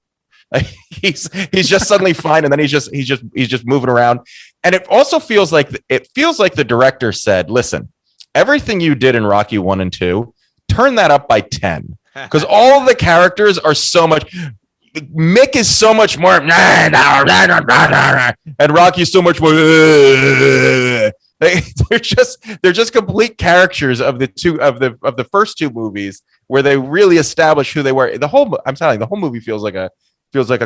Like, he's just suddenly fine, and then he's just moving around, and it also feels like the director said, "Listen, everything you did in Rocky 1 and 2, turn that up by 10." Because all of the characters are so much. Mick is so much more, and Rocky is so much more. They're just complete caricatures of the first two movies where they really establish who they were. I'm telling you, the whole movie feels like a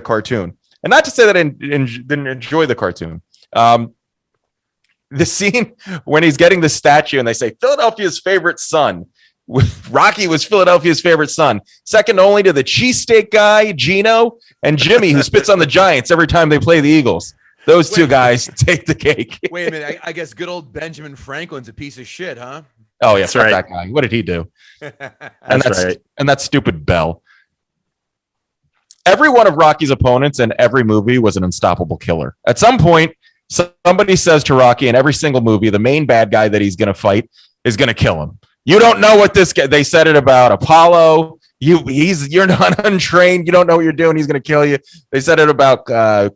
cartoon. And not to say that I didn't enjoy the cartoon. The scene when he's getting the statue and they say Philadelphia's favorite son. Rocky was Philadelphia's favorite son, second only to the cheesesteak guy, Gino, and Jimmy, who spits on the Giants every time they play the Eagles. Those two guys take the cake.
Wait a minute. I guess good old Benjamin Franklin's a piece of shit, huh?
Oh, yeah. Fuck that guy. What did he do? And that stupid Bell. Every one of Rocky's opponents in every movie was an unstoppable killer. At some point, somebody says to Rocky in every single movie, the main bad guy that he's going to fight is going to kill him. You don't know what this guy, they said it about Apollo. You're not untrained. You don't know what you're doing. He's going to kill you. They said it about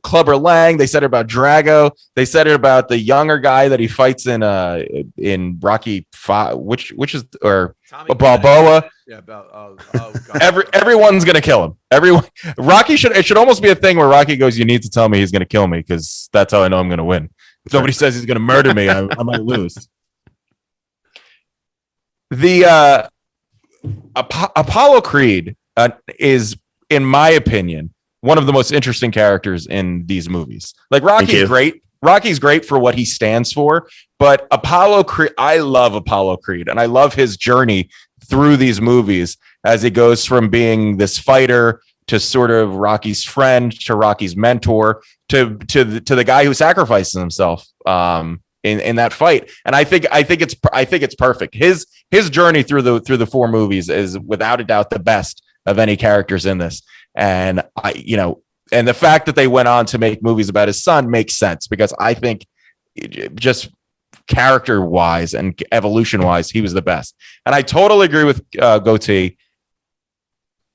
Clubber Lang. They said it about Drago. They said it about the younger guy that he fights in Rocky 5, which is or Tommy Balboa. Yeah, about everyone's going to kill him. It should almost be a thing where Rocky goes, "You need to tell me he's going to kill me because that's how I know I'm going to win. If somebody says he's going to murder me, I might lose." The Apollo Creed is, in my opinion, one of the most interesting characters in these movies. Like Rocky's great. Rocky's great for what he stands for, but Apollo Creed, I love Apollo Creed, and I love his journey through these movies as he goes from being this fighter to sort of Rocky's friend to Rocky's mentor to the guy who sacrifices himself. In that fight, and I think it's perfect. His journey through the four movies is without a doubt the best of any characters in this, and and the fact that they went on to make movies about his son makes sense because I think just character wise and evolution wise, he was the best. And I totally agree with Goatee.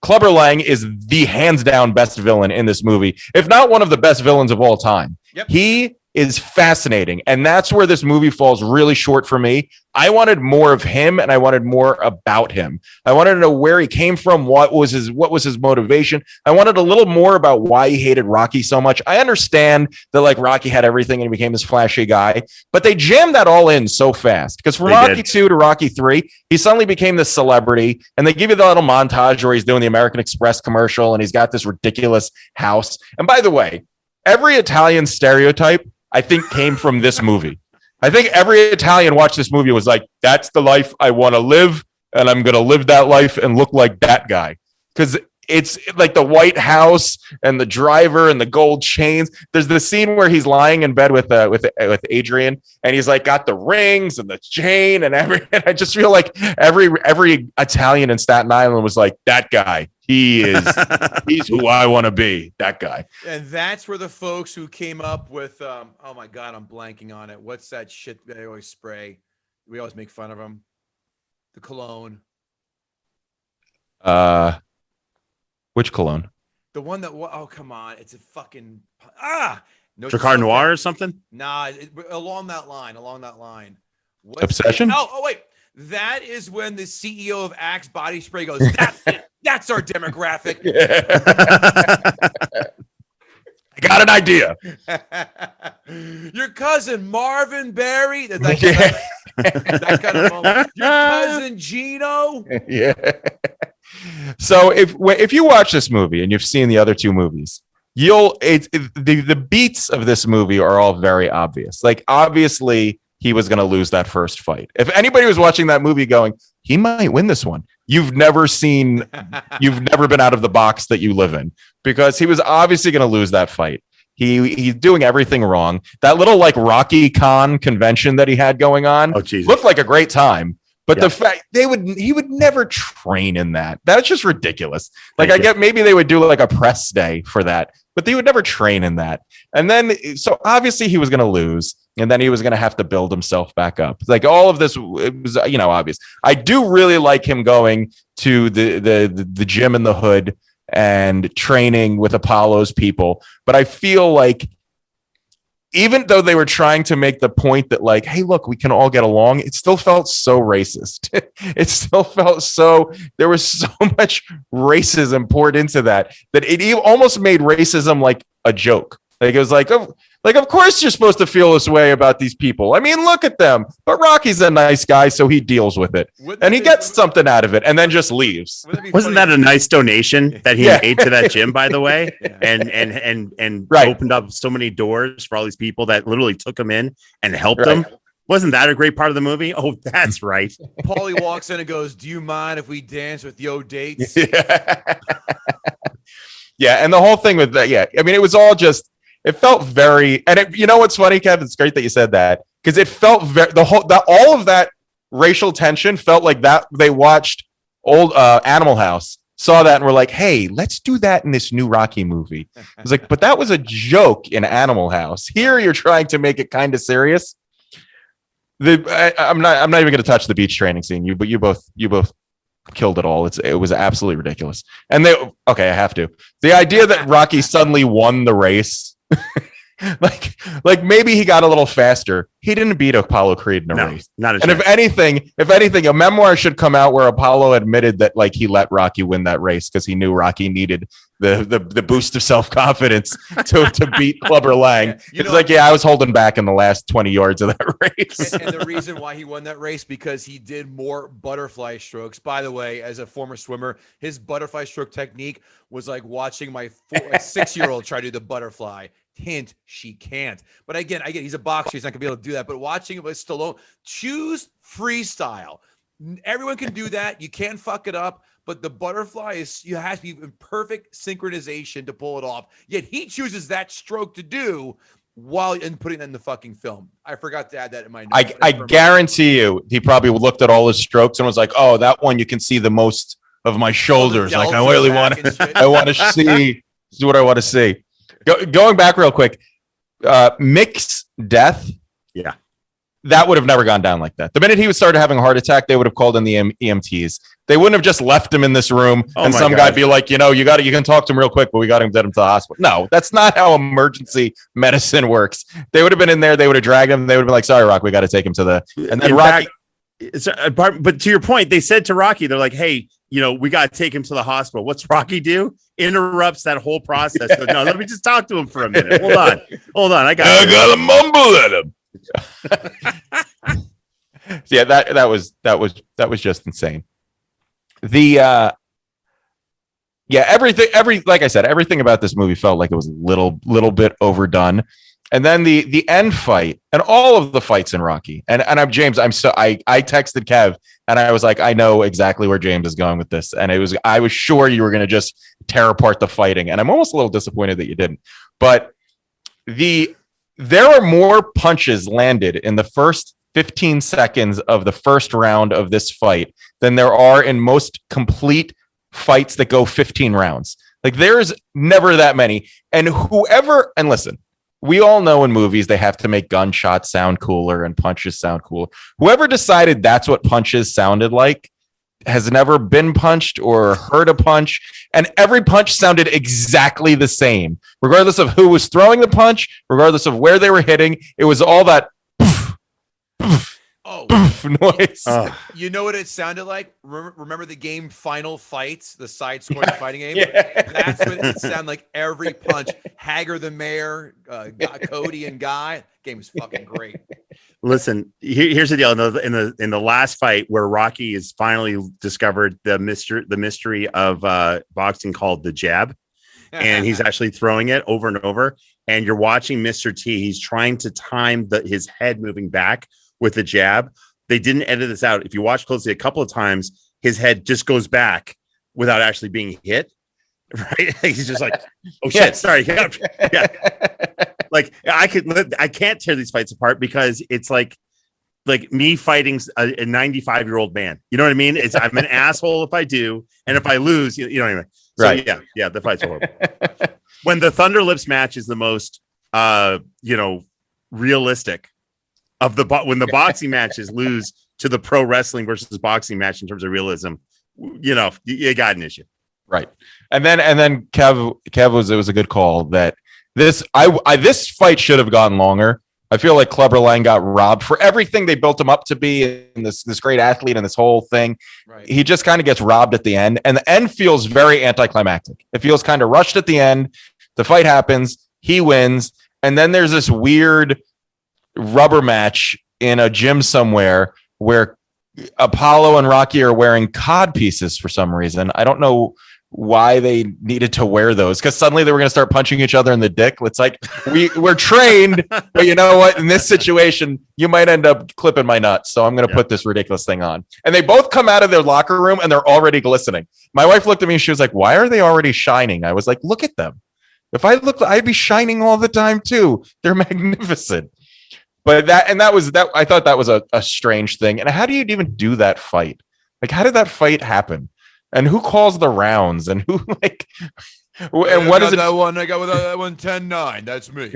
Clubber Lang is the hands down best villain in this movie, if not one of the best villains of all time.
Yep.
He is fascinating, and that's where this movie falls really short for me. I wanted more of him, and I wanted more about him. I wanted to know where he came from, what was his motivation. I wanted a little more about why he hated Rocky so much. I understand that like Rocky had everything and he became this flashy guy, but they jammed that all in so fast because from Rocky 2 to Rocky 3, he suddenly became this celebrity, and they give you the little montage where he's doing the American Express commercial and he's got this ridiculous house. And by the way, every Italian stereotype I think came from this movie. I think every Italian watched this movie and was like, that's the life I want to live, and I'm going to live that life and look like that guy. Because it's like the White House and the driver and the gold chains. There's the scene where he's lying in bed with Adrian, and he's like got the rings and the chain and everything. And I just feel like every Italian in Staten Island was like, that guy. He's who I want to be, that guy.
And that's where the folks who came up with, oh my God, I'm blanking on it. What's that shit they always spray? We always make fun of them. The cologne.
Which cologne?
The one that, oh, come on. It's a fucking,
no, Tricard Noir or something?
Nah, along that line. What's
Obsession?
Oh, wait. That is when the CEO of Axe Body Spray goes, that's it. That's our demographic.
I got an idea.
Your cousin Marvin Barry. That kind of moment. Your cousin Gino.
Yeah. So if you watch this movie and you've seen the other two movies, the beats of this movie are all very obvious. Like, obviously he was going to lose that first fight. If anybody was watching that movie going, he might win this one, you've never been out of the box that you live in, because he was obviously going to lose that fight. He's doing everything wrong. That little like Rocky Con convention that he had going on looked like a great time. But the fact he would never train in that. That's just ridiculous. Like, I get maybe they would do like a press day for that, but they would never train in that. And then, so obviously he was going to lose, and then he was going to have to build himself back up. Like, all of this, it was, obvious. I do really like him going to the gym in the hood and training with Apollo's people. But I feel like, even though they were trying to make the point that, like, hey, look, we can all get along, it still felt so racist. It still felt there was so much racism poured into that it almost made racism like a joke. Like, it was like, of course you're supposed to feel this way about these people. I mean, look at them. But Rocky's a nice guy, so he deals with it. And he gets something out of it and then just leaves.
Wasn't that a nice donation that he made to that gym, by the way? And opened up so many doors for all these people that literally took him in and helped them. Wasn't that a great part of the movie? Oh, that's right.
Paulie walks in and goes, "Do you mind if we dance with yo dates?"
Yeah, and the whole thing with that, I mean, it was all just, it felt very, and you know what's funny, Kev? It's great that you said that, because it felt all of that racial tension felt like that they watched old Animal House, saw that, and were like, hey, let's do that in this new Rocky movie. It's like, but that was a joke in Animal House. Here you're trying to make it kind of serious. I'm not even going to touch the beach training scene. You both killed it all. It was absolutely ridiculous. And I have to. The idea that Rocky suddenly won the race, like maybe he got a little faster. He didn't beat Apollo Creed in a race. Not a chance. And if anything, a memoir should come out where Apollo admitted that, like, he let Rocky win that race because he knew Rocky needed the boost of self-confidence to beat Clubber Lang. It's like, I was holding back in the last 20 yards of that race.
And the reason why he won that race, because he did more butterfly strokes. By the way, as a former swimmer, his butterfly stroke technique was like watching my 6-year-old try to do the butterfly. Hint, she can't. But again, he's a boxer. He's not gonna be able to do that. But watching it with Stallone, choose freestyle. Everyone can do that. You can't fuck it up. But the butterfly you have to be in perfect synchronization to pull it off. Yet he chooses that stroke to do while putting it in the fucking film. I forgot to add that in my notes.
I guarantee you, he probably looked at all his strokes and was like, "Oh, that one you can see the most of my shoulders. Like, I really want to. I want to see. This is what I want to see." Going back real quick, Mick's death, that would have never gone down like that. The minute he started having a heart attack, they would have called in the EMTs. They wouldn't have just left him in this room and some guy be like, you can talk to him real quick, but we got to get him to the hospital. No, that's not how emergency medicine works. They would have been in there. They would have dragged him. They would have been like, sorry, Rock, we got to take him to the. And then Rocky.
But to your point, they said to Rocky, they're like, hey, we got to take him to the hospital. What's Rocky do? Interrupts that whole process. So, no, let me just talk to him for a minute. Hold on. I got to mumble at him.
That was just insane. Everything, like I said, everything about this movie felt like it was a little bit overdone. And then the end fight and all of the fights in Rocky. And I'm James. I texted Kev and I was like, I know exactly where James is going with this. And I was sure you were going to just tear apart the fighting. And I'm almost a little disappointed that you didn't. But there are more punches landed in the first 15 seconds of the first round of this fight than there are in most complete fights that go 15 rounds. Like, there's never that many. And listen, we all know in movies they have to make gunshots sound cooler and punches sound cool. Whoever decided that's what punches sounded like has never been punched or heard a punch. And every punch sounded exactly the same, regardless of who was throwing the punch, regardless of where they were hitting. It was all that. Poof, poof,
Oh,
noise.
You know what it sounded like? Remember the game Final Fights, the side-scrolling fighting game?
Yeah.
That's what it sounded like. Every punch. Hager the mayor, Cody and Guy. Game was fucking great.
Listen, here's the deal. In the last fight where Rocky has finally discovered the mystery of boxing called the jab, and he's actually throwing it over and over. And you're watching Mr. T. He's trying to time his head moving back with the jab. They didn't edit this out. If you watch closely a couple of times, his head just goes back without actually being hit. Right? He's just like, oh shit, sorry. Yeah. Like I can't tear these fights apart because it's like me fighting a 95-year-old man. You know what I mean? I'm an asshole if I do, and if I lose, you know anyway. So
right.
Yeah, the fight's horrible. When the Thunderlips match is the most realistic of when the boxing matches lose to the pro wrestling versus boxing match in terms of realism, you got an issue.
Right. And then Kev was a good call that this fight should have gone longer. I feel like Clubber Lang got robbed for everything they built him up to be, and this great athlete and this whole thing. Right. He just kind of gets robbed at the end, and the end feels very anticlimactic. It feels kind of rushed at the end. The fight happens, he wins, and then there's this weird rubber match in a gym somewhere where Apollo and Rocky are wearing cod pieces for some reason. I don't know why they needed to wear those, because suddenly they were going to start punching each other in the dick. It's like we're trained, but you know what? In this situation, you might end up clipping my nuts. So I'm going to put this ridiculous thing on. And they both come out of their locker room and they're already glistening. My wife looked at me and she was like, "Why are they already shining?" I was like, "Look at them. If I looked, I'd be shining all the time too. They're magnificent." But that was I thought that was a strange thing. And how do you even do that fight? Like, how did that fight happen? And who calls the rounds? And who and what is it?
That one I got with that one 10-9. That's me.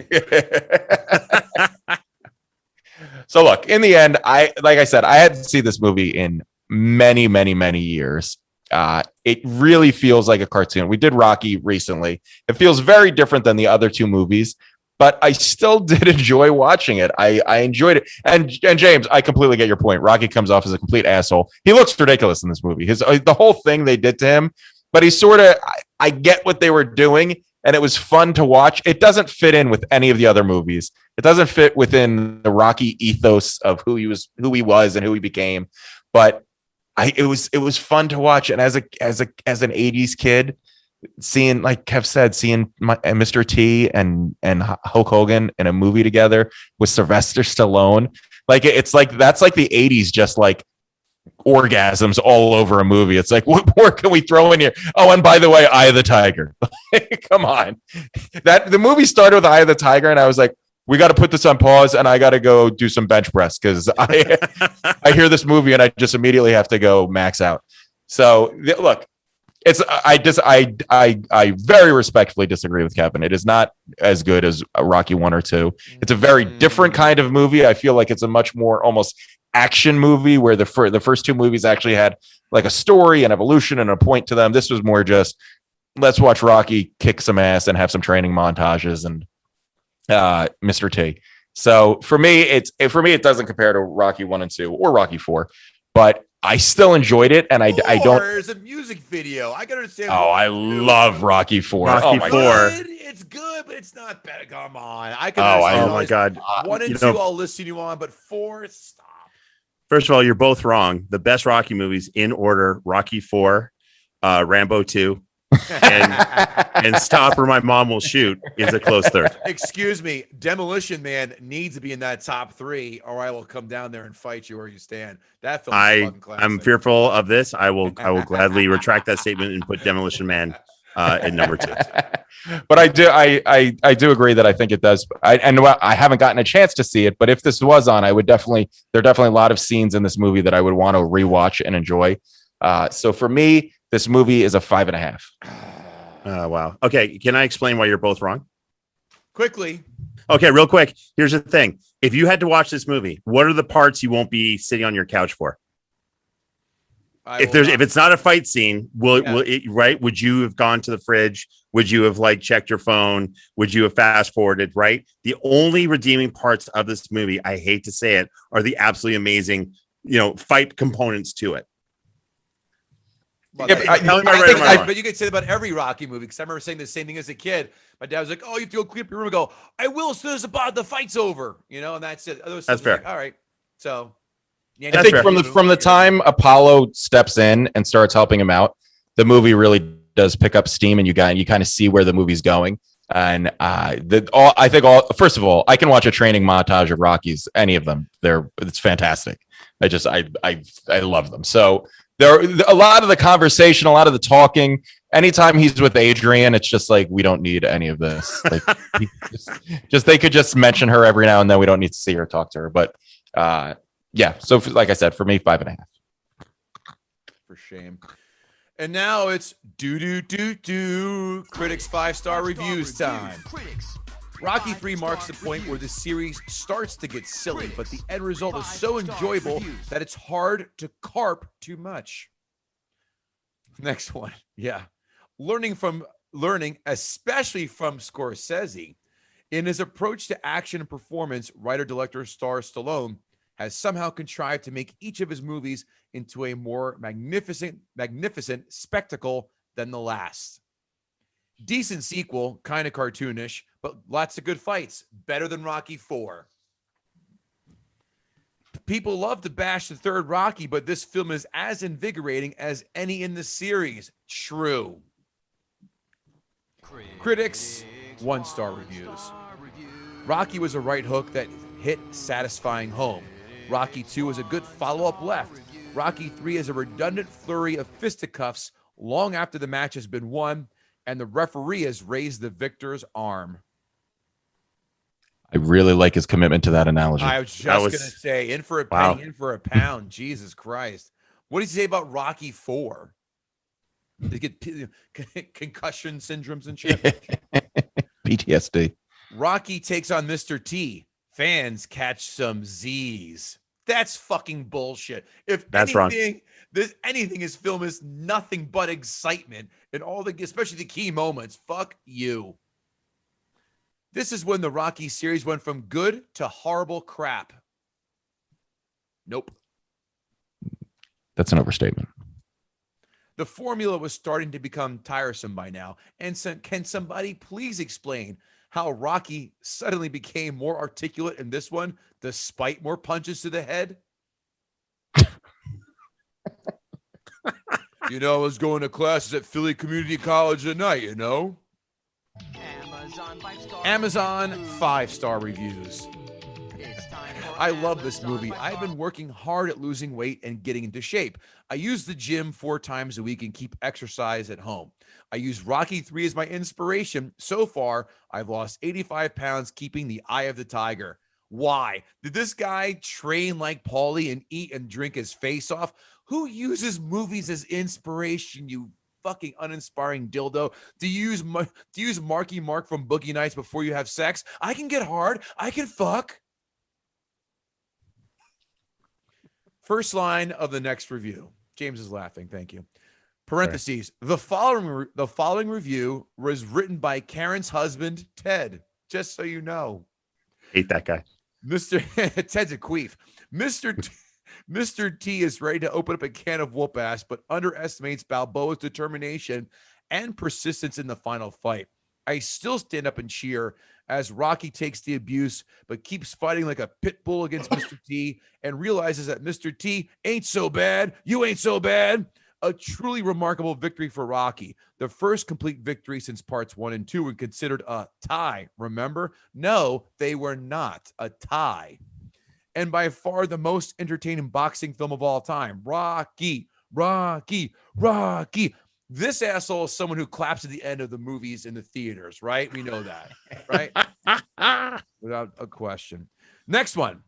So look, in the end, like I said, I had to see this movie in many, many, many years. It really feels like a cartoon. We did Rocky recently. It feels very different than the other two movies, but I still did enjoy watching it. I enjoyed it. And James, I completely get your point. Rocky comes off as a complete asshole. He looks ridiculous in this movie. The whole thing they did to him, but he sort of, I get what they were doing, and it was fun to watch. It doesn't fit in with any of the other movies. It doesn't fit within the Rocky ethos of who he was and who he became. But it was fun to watch. And as an 80s kid, seeing, like Kev said, seeing Mr. T and Hulk Hogan in a movie together with Sylvester Stallone, like it's like that's like the 80s, just like orgasms all over a movie. It's like, what more can we throw in here? Oh, and by the way, Eye of the Tiger. Come on, the movie started with Eye of the Tiger, and I was like, we got to put this on pause, and I got to go do some bench press because I hear this movie and I just immediately have to go max out. So look. I very respectfully disagree with Kevin. It is not as good as a Rocky 1 or 2. It's a very different kind of movie. I feel like it's a much more almost action movie where the first two movies actually had like a story and evolution and a point to them. This was more just, let's watch Rocky kick some ass and have some training montages and Mr. T. So for me, it doesn't compare to Rocky 1 and 2 or Rocky 4, but I still enjoyed it, and I don't.
There's a music video. I can understand.
Oh, I love Rocky 4.
Rocky 4.
It's good, but it's not bad. Come on. I can.
Oh my God.
1 and 2, I'll listen to you on, but 4, stop.
First of all, you're both wrong. The best Rocky movies in order: Rocky 4, Rambo 2, and Stop or My Mom Will Shoot is a close third.
Excuse me, Demolition Man needs to be in that top 3, or I will come down there and fight you where you stand. That film is fucking classic.
I'm fearful of this. I will gladly retract that statement and put Demolition Man in number 2.
But I do agree that I think it does. I haven't gotten a chance to see it, but if this was on, there are definitely a lot of scenes in this movie that I would want to rewatch and enjoy. So for me, this movie is a 5.5.
Wow. Okay. Can I explain why you're both wrong?
Quickly.
Okay. Real quick. Here's the thing. If you had to watch this movie, what are the parts you won't be sitting on your couch for? if it's not a fight scene, will it, right? Would you have gone to the fridge? Would you have like checked your phone? Would you have fast forwarded? Right. The only redeeming parts of this movie, I hate to say it, are the absolutely amazing, fight components to it.
Well,
but you could say that about every Rocky movie, because I remember saying the same thing as a kid. My dad was like, "Oh, you have to go clean up your room and go, I will as soon as the fight's over," and that's it.
That's fair.
Like, all right, so. Yeah,
I think from the time Apollo steps in and starts helping him out, the movie really does pick up steam, and you kind of see where the movie's going. And first of all, I can watch a training montage of Rockies, any of them. It's fantastic. I love them. So there a lot of the conversation, a lot of the talking. Anytime he's with Adrian, it's just like, we don't need any of this. Like, they could just mention her every now and then. We don't need to see her, talk to her, but. Yeah, so like I said, for me, 5.5.
For shame. And now it's critics 5-star reviews time. Rocky 3 marks the point where the series starts to get silly, but the end result is so enjoyable that it's hard to carp too much. Next one. Yeah. Learning, especially from Scorsese, in his approach to action and performance, writer-director star Stallone has somehow contrived to make each of his movies into a more magnificent spectacle than the last. Decent sequel, kind of cartoonish, but lots of good fights. Better than Rocky 4. People love to bash the third Rocky, but this film is as invigorating as any in the series. True. Critics, 1-star reviews. Rocky was a right hook that hit satisfying home. Rocky 2 is a good follow-up left. Rocky 3 is a redundant flurry of fisticuffs long after the match has been won, and the referee has raised the victor's arm.
I really like his commitment to that analogy.
I was just going to say, in for a penny, in for a pound. Jesus Christ. What did you say about Rocky 4? They get concussion syndromes and shit.
PTSD.
Rocky takes on Mr. T. Fans catch some Z's. That's fucking bullshit.
That's wrong.
Anything his film is nothing but excitement and especially the key moments. Fuck you. This is when the Rocky series went from good to horrible crap. Nope.
That's an overstatement.
The formula was starting to become tiresome by now. And so, can somebody please explain how Rocky suddenly became more articulate in this one, despite more punches to the head? I was going to classes at Philly Community College at night, Amazon 5-star reviews. I love this movie. I've been working hard at losing weight and getting into shape. I use the gym 4 times a week and keep exercise at home. I use Rocky 3 as my inspiration. So far, I've lost 85 pounds keeping the eye of the tiger. Why? Did this guy train like Paulie and eat and drink his face off? Who uses movies as inspiration, you fucking uninspiring dildo? Do you use Marky Mark from Boogie Nights before you have sex? I can get hard. I can fuck. First line of the next review. James is laughing. Thank you. Parentheses. Right. The following review was written by Karen's husband, Ted. Just so you know.
Hate that guy.
Ted's a queef. Mr. T is ready to open up a can of whoop ass, but underestimates Balboa's determination and persistence in the final fight. I still stand up and cheer as Rocky takes the abuse, but keeps fighting like a pit bull against Mr. T and realizes that Mr. T ain't so bad. You ain't so bad. A truly remarkable victory for Rocky. The first complete victory since parts 1 and 2 were considered a tie. Remember? No, they were not a tie. And by far the most entertaining boxing film of all time. Rocky, Rocky, Rocky. This asshole is someone who claps at the end of the movies in the theaters, right? We know that, right? Without a question. Next one.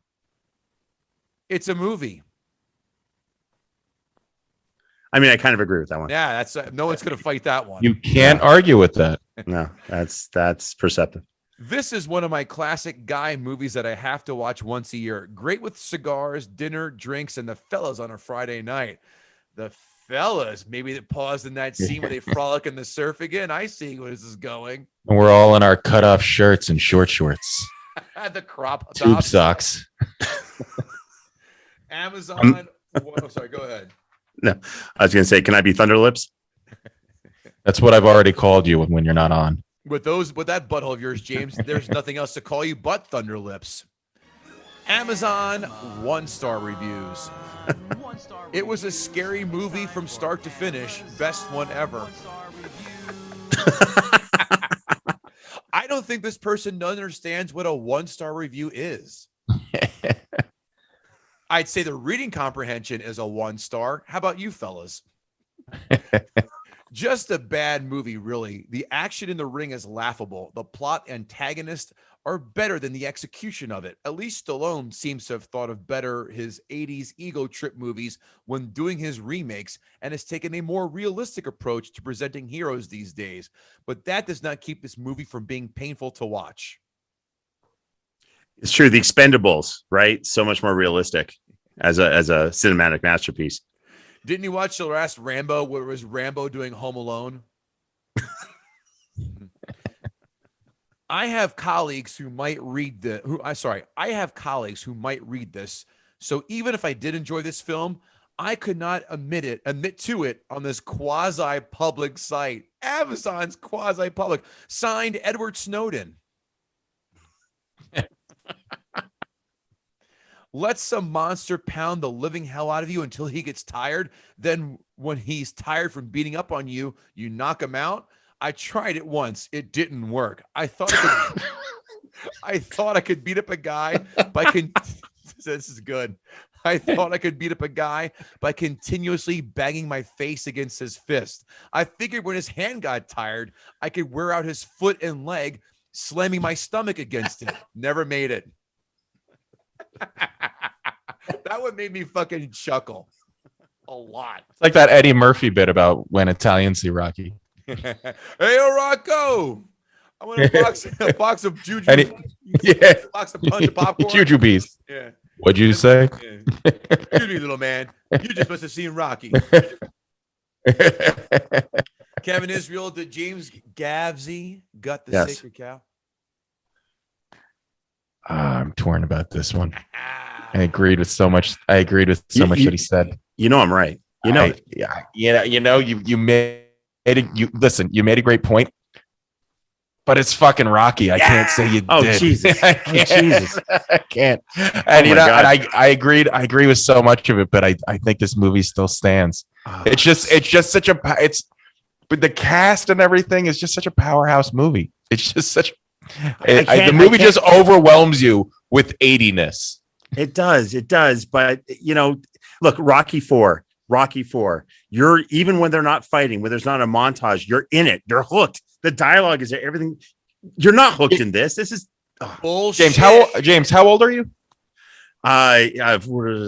It's a movie.
I mean, I kind of agree with that one.
Yeah, that's no one's going to fight that one.
You can't argue with that.
No, that's perceptive.
This is one of my classic guy movies that I have to watch once a year. Great with cigars, dinner, drinks, and the fellas on a Friday night. The Fellas, maybe they paused in that scene where they frolic in the surf again. I see where this is going.
And we're all in our cut-off shirts and short shorts.
The crop
Tube
tops.
socks.
Amazon. Oh, sorry, go ahead.
No, I was going to say, can I be Thunderlips?
That's what I've already called you when you're not on.
With that butthole of yours, James, there's nothing else to call you but Thunderlips. Amazon 1-star reviews. It was a scary movie from start to finish. Best one ever. I don't think this person understands what a 1-star review is. I'd say the reading comprehension is a 1-star. How about you, fellas? Just a bad movie, really. The action in the ring is laughable. The plot antagonists are better than the execution of it. At least Stallone seems to have thought of better his 80s ego trip movies when doing his remakes and has taken a more realistic approach to presenting heroes these days. But that does not keep this movie from being painful to watch.
It's true. The Expendables, right? So much more realistic as a cinematic masterpiece.
Didn't you watch the last Rambo where it was Rambo doing Home Alone? I have colleagues who might read I have colleagues who might read this. So even if I did enjoy this film, I could not admit to it on this quasi-public site. Amazon's quasi-public. Signed, Edward Snowden. Let some monster pound the living hell out of you until he gets tired. Then when he's tired from beating up on you, you knock him out. I tried it once. It didn't work. I thought I could beat up a guy by this is good. I thought I could beat up a guy by continuously banging my face against his fist. I figured when his hand got tired, I could wear out his foot and leg, slamming my stomach against it. Never made it. That would make me fucking chuckle a lot.
It's like that Eddie Murphy bit about when Italians see Rocky.
Hey, Rocco! I want a box of juju.
Yeah,
a box of punch of popcorn.
Jujubes.
Yeah.
What'd you say?
Yeah. Excuse me, little man. You just must have seen Rocky. Kevin Israel, did James Gavse gut the sacred cow?
I'm torn about this one. I agreed with so much that he said.
You know I'm right. You know
you made it. You made a great point. But it's fucking Rocky. I can't say you did.
Jesus.
I can't. And and I agreed. I agree with so much of it, but I think this movie still stands. It's just such a but the cast and everything is just such a powerhouse movie. It's just such the movie just overwhelms you with 80ness.
It does. But look, Rocky 4. You're even when they're not fighting, when there's not a montage, you're in it. You're hooked. The dialogue is there. Everything. You're not hooked in this. This is
bullshit.
James, how old are you?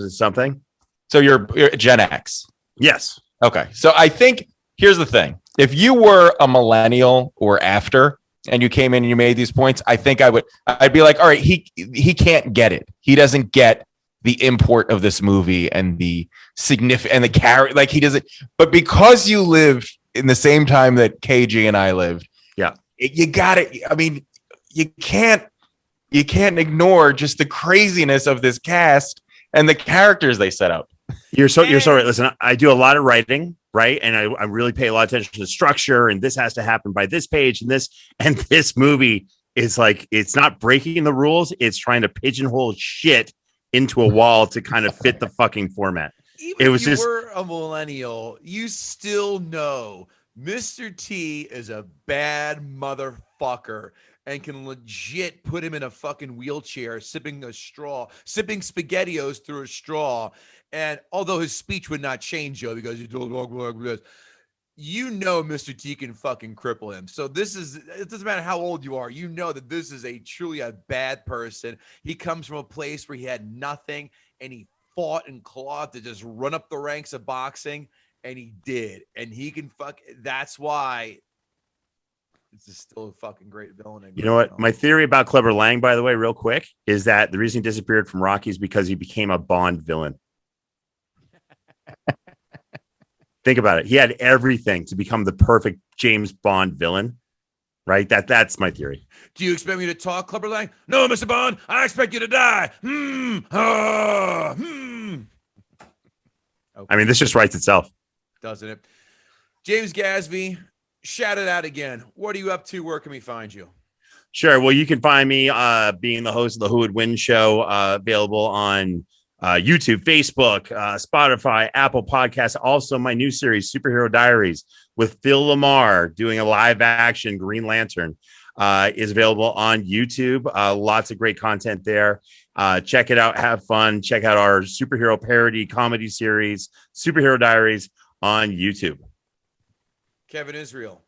Something.
So you're Gen X.
Yes.
Okay. So I think here's the thing. If you were a millennial or after, and you came in and you made these points, I think I'd be like, all right, he can't get it. He doesn't get the import of this movie and the significant and the character. Like he doesn't. But because you live in the same time that KG and I lived, you got it. I mean, you can't ignore just the craziness of this cast and the characters they set up.
You're so right. Listen, I do a lot of writing, right? And I really pay a lot of attention to the structure, and this has to happen by this page and this movie is like, it's not breaking the rules. It's trying to pigeonhole shit into a wall to kind of fit the fucking format.
Even if you were a millennial, you still know Mr. T is a bad motherfucker and can legit put him in a fucking wheelchair, sipping SpaghettiOs through a straw. And although his speech would not change, Joe, because he told this, Mr. T can fucking cripple him. So it doesn't matter how old you are. You know that this is truly a bad person. He comes from a place where he had nothing and he fought and clawed to just run up the ranks of boxing, and he did. And he can that's why this is still a fucking great villain.
You know what? My theory about Clubber Lang, by the way, real quick, is that the reason he disappeared from Rocky is because he became a Bond villain. Think about it. He had everything to become the perfect James Bond villain, right? That's my theory.
Do you expect me to talk, Clubber Lang? No, Mr. Bond, I expect you to die. Okay.
I mean, this just writes itself.
Doesn't it? James Gavse, shout it out again. What are you up to? Where can we find you?
Sure. Well, you can find me being the host of the Who Would Win show, available on YouTube, Facebook, Spotify, Apple Podcasts. Also, my new series, Superhero Diaries, with Phil Lamar doing a live action Green Lantern, is available on YouTube. Lots of great content there. Check it out. Have fun. Check out our superhero parody comedy series, Superhero Diaries, on YouTube.
Kevin Israel.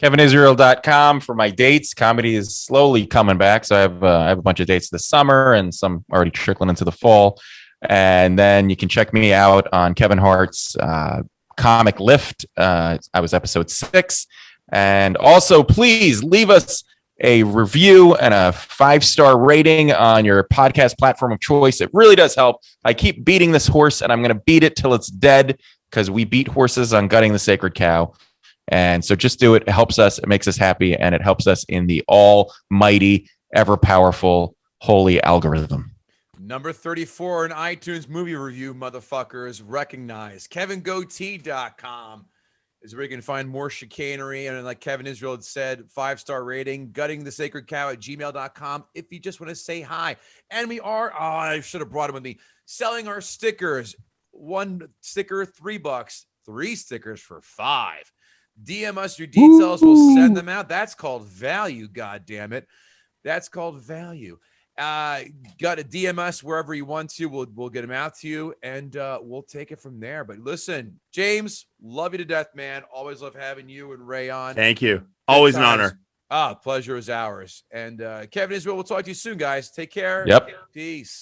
KevinIsrael.com for my dates. Comedy is slowly coming back, so I have a bunch of dates this summer and some already trickling into the fall. And then you can check me out on Kevin Hart's Comic Lift. I was episode 6. And also, please leave us a review and a 5-star rating on your podcast platform of choice. It really does help. I keep beating this horse, and I'm going to beat it till it's dead, because we beat horses on Gutting the Sacred Cow. And so just do it. It helps us. It makes us happy. And it helps us in the almighty, ever-powerful, holy algorithm.
Number 34 in iTunes movie review, motherfuckers. Recognize. KevinGoatee.com is where you can find more chicanery. And like Kevin Israel had said, 5-star rating. Guttingthesacredcow at gmail.com if you just want to say hi. And we are, I should have brought him with me, selling our stickers. 1 sticker, $3. 3 stickers for $5. DM us your details. We'll send them out. That's called value. God damn it. That's called value. Got to DM us wherever you want to. We'll get them out to you, and we'll take it from there. But listen, James, love you to death, man. Always love having you and Ray on.
Thank you. Always an honor.
Pleasure is ours. And Kevin Israel, we'll talk to you soon, guys. Take care.
Yep.
Peace.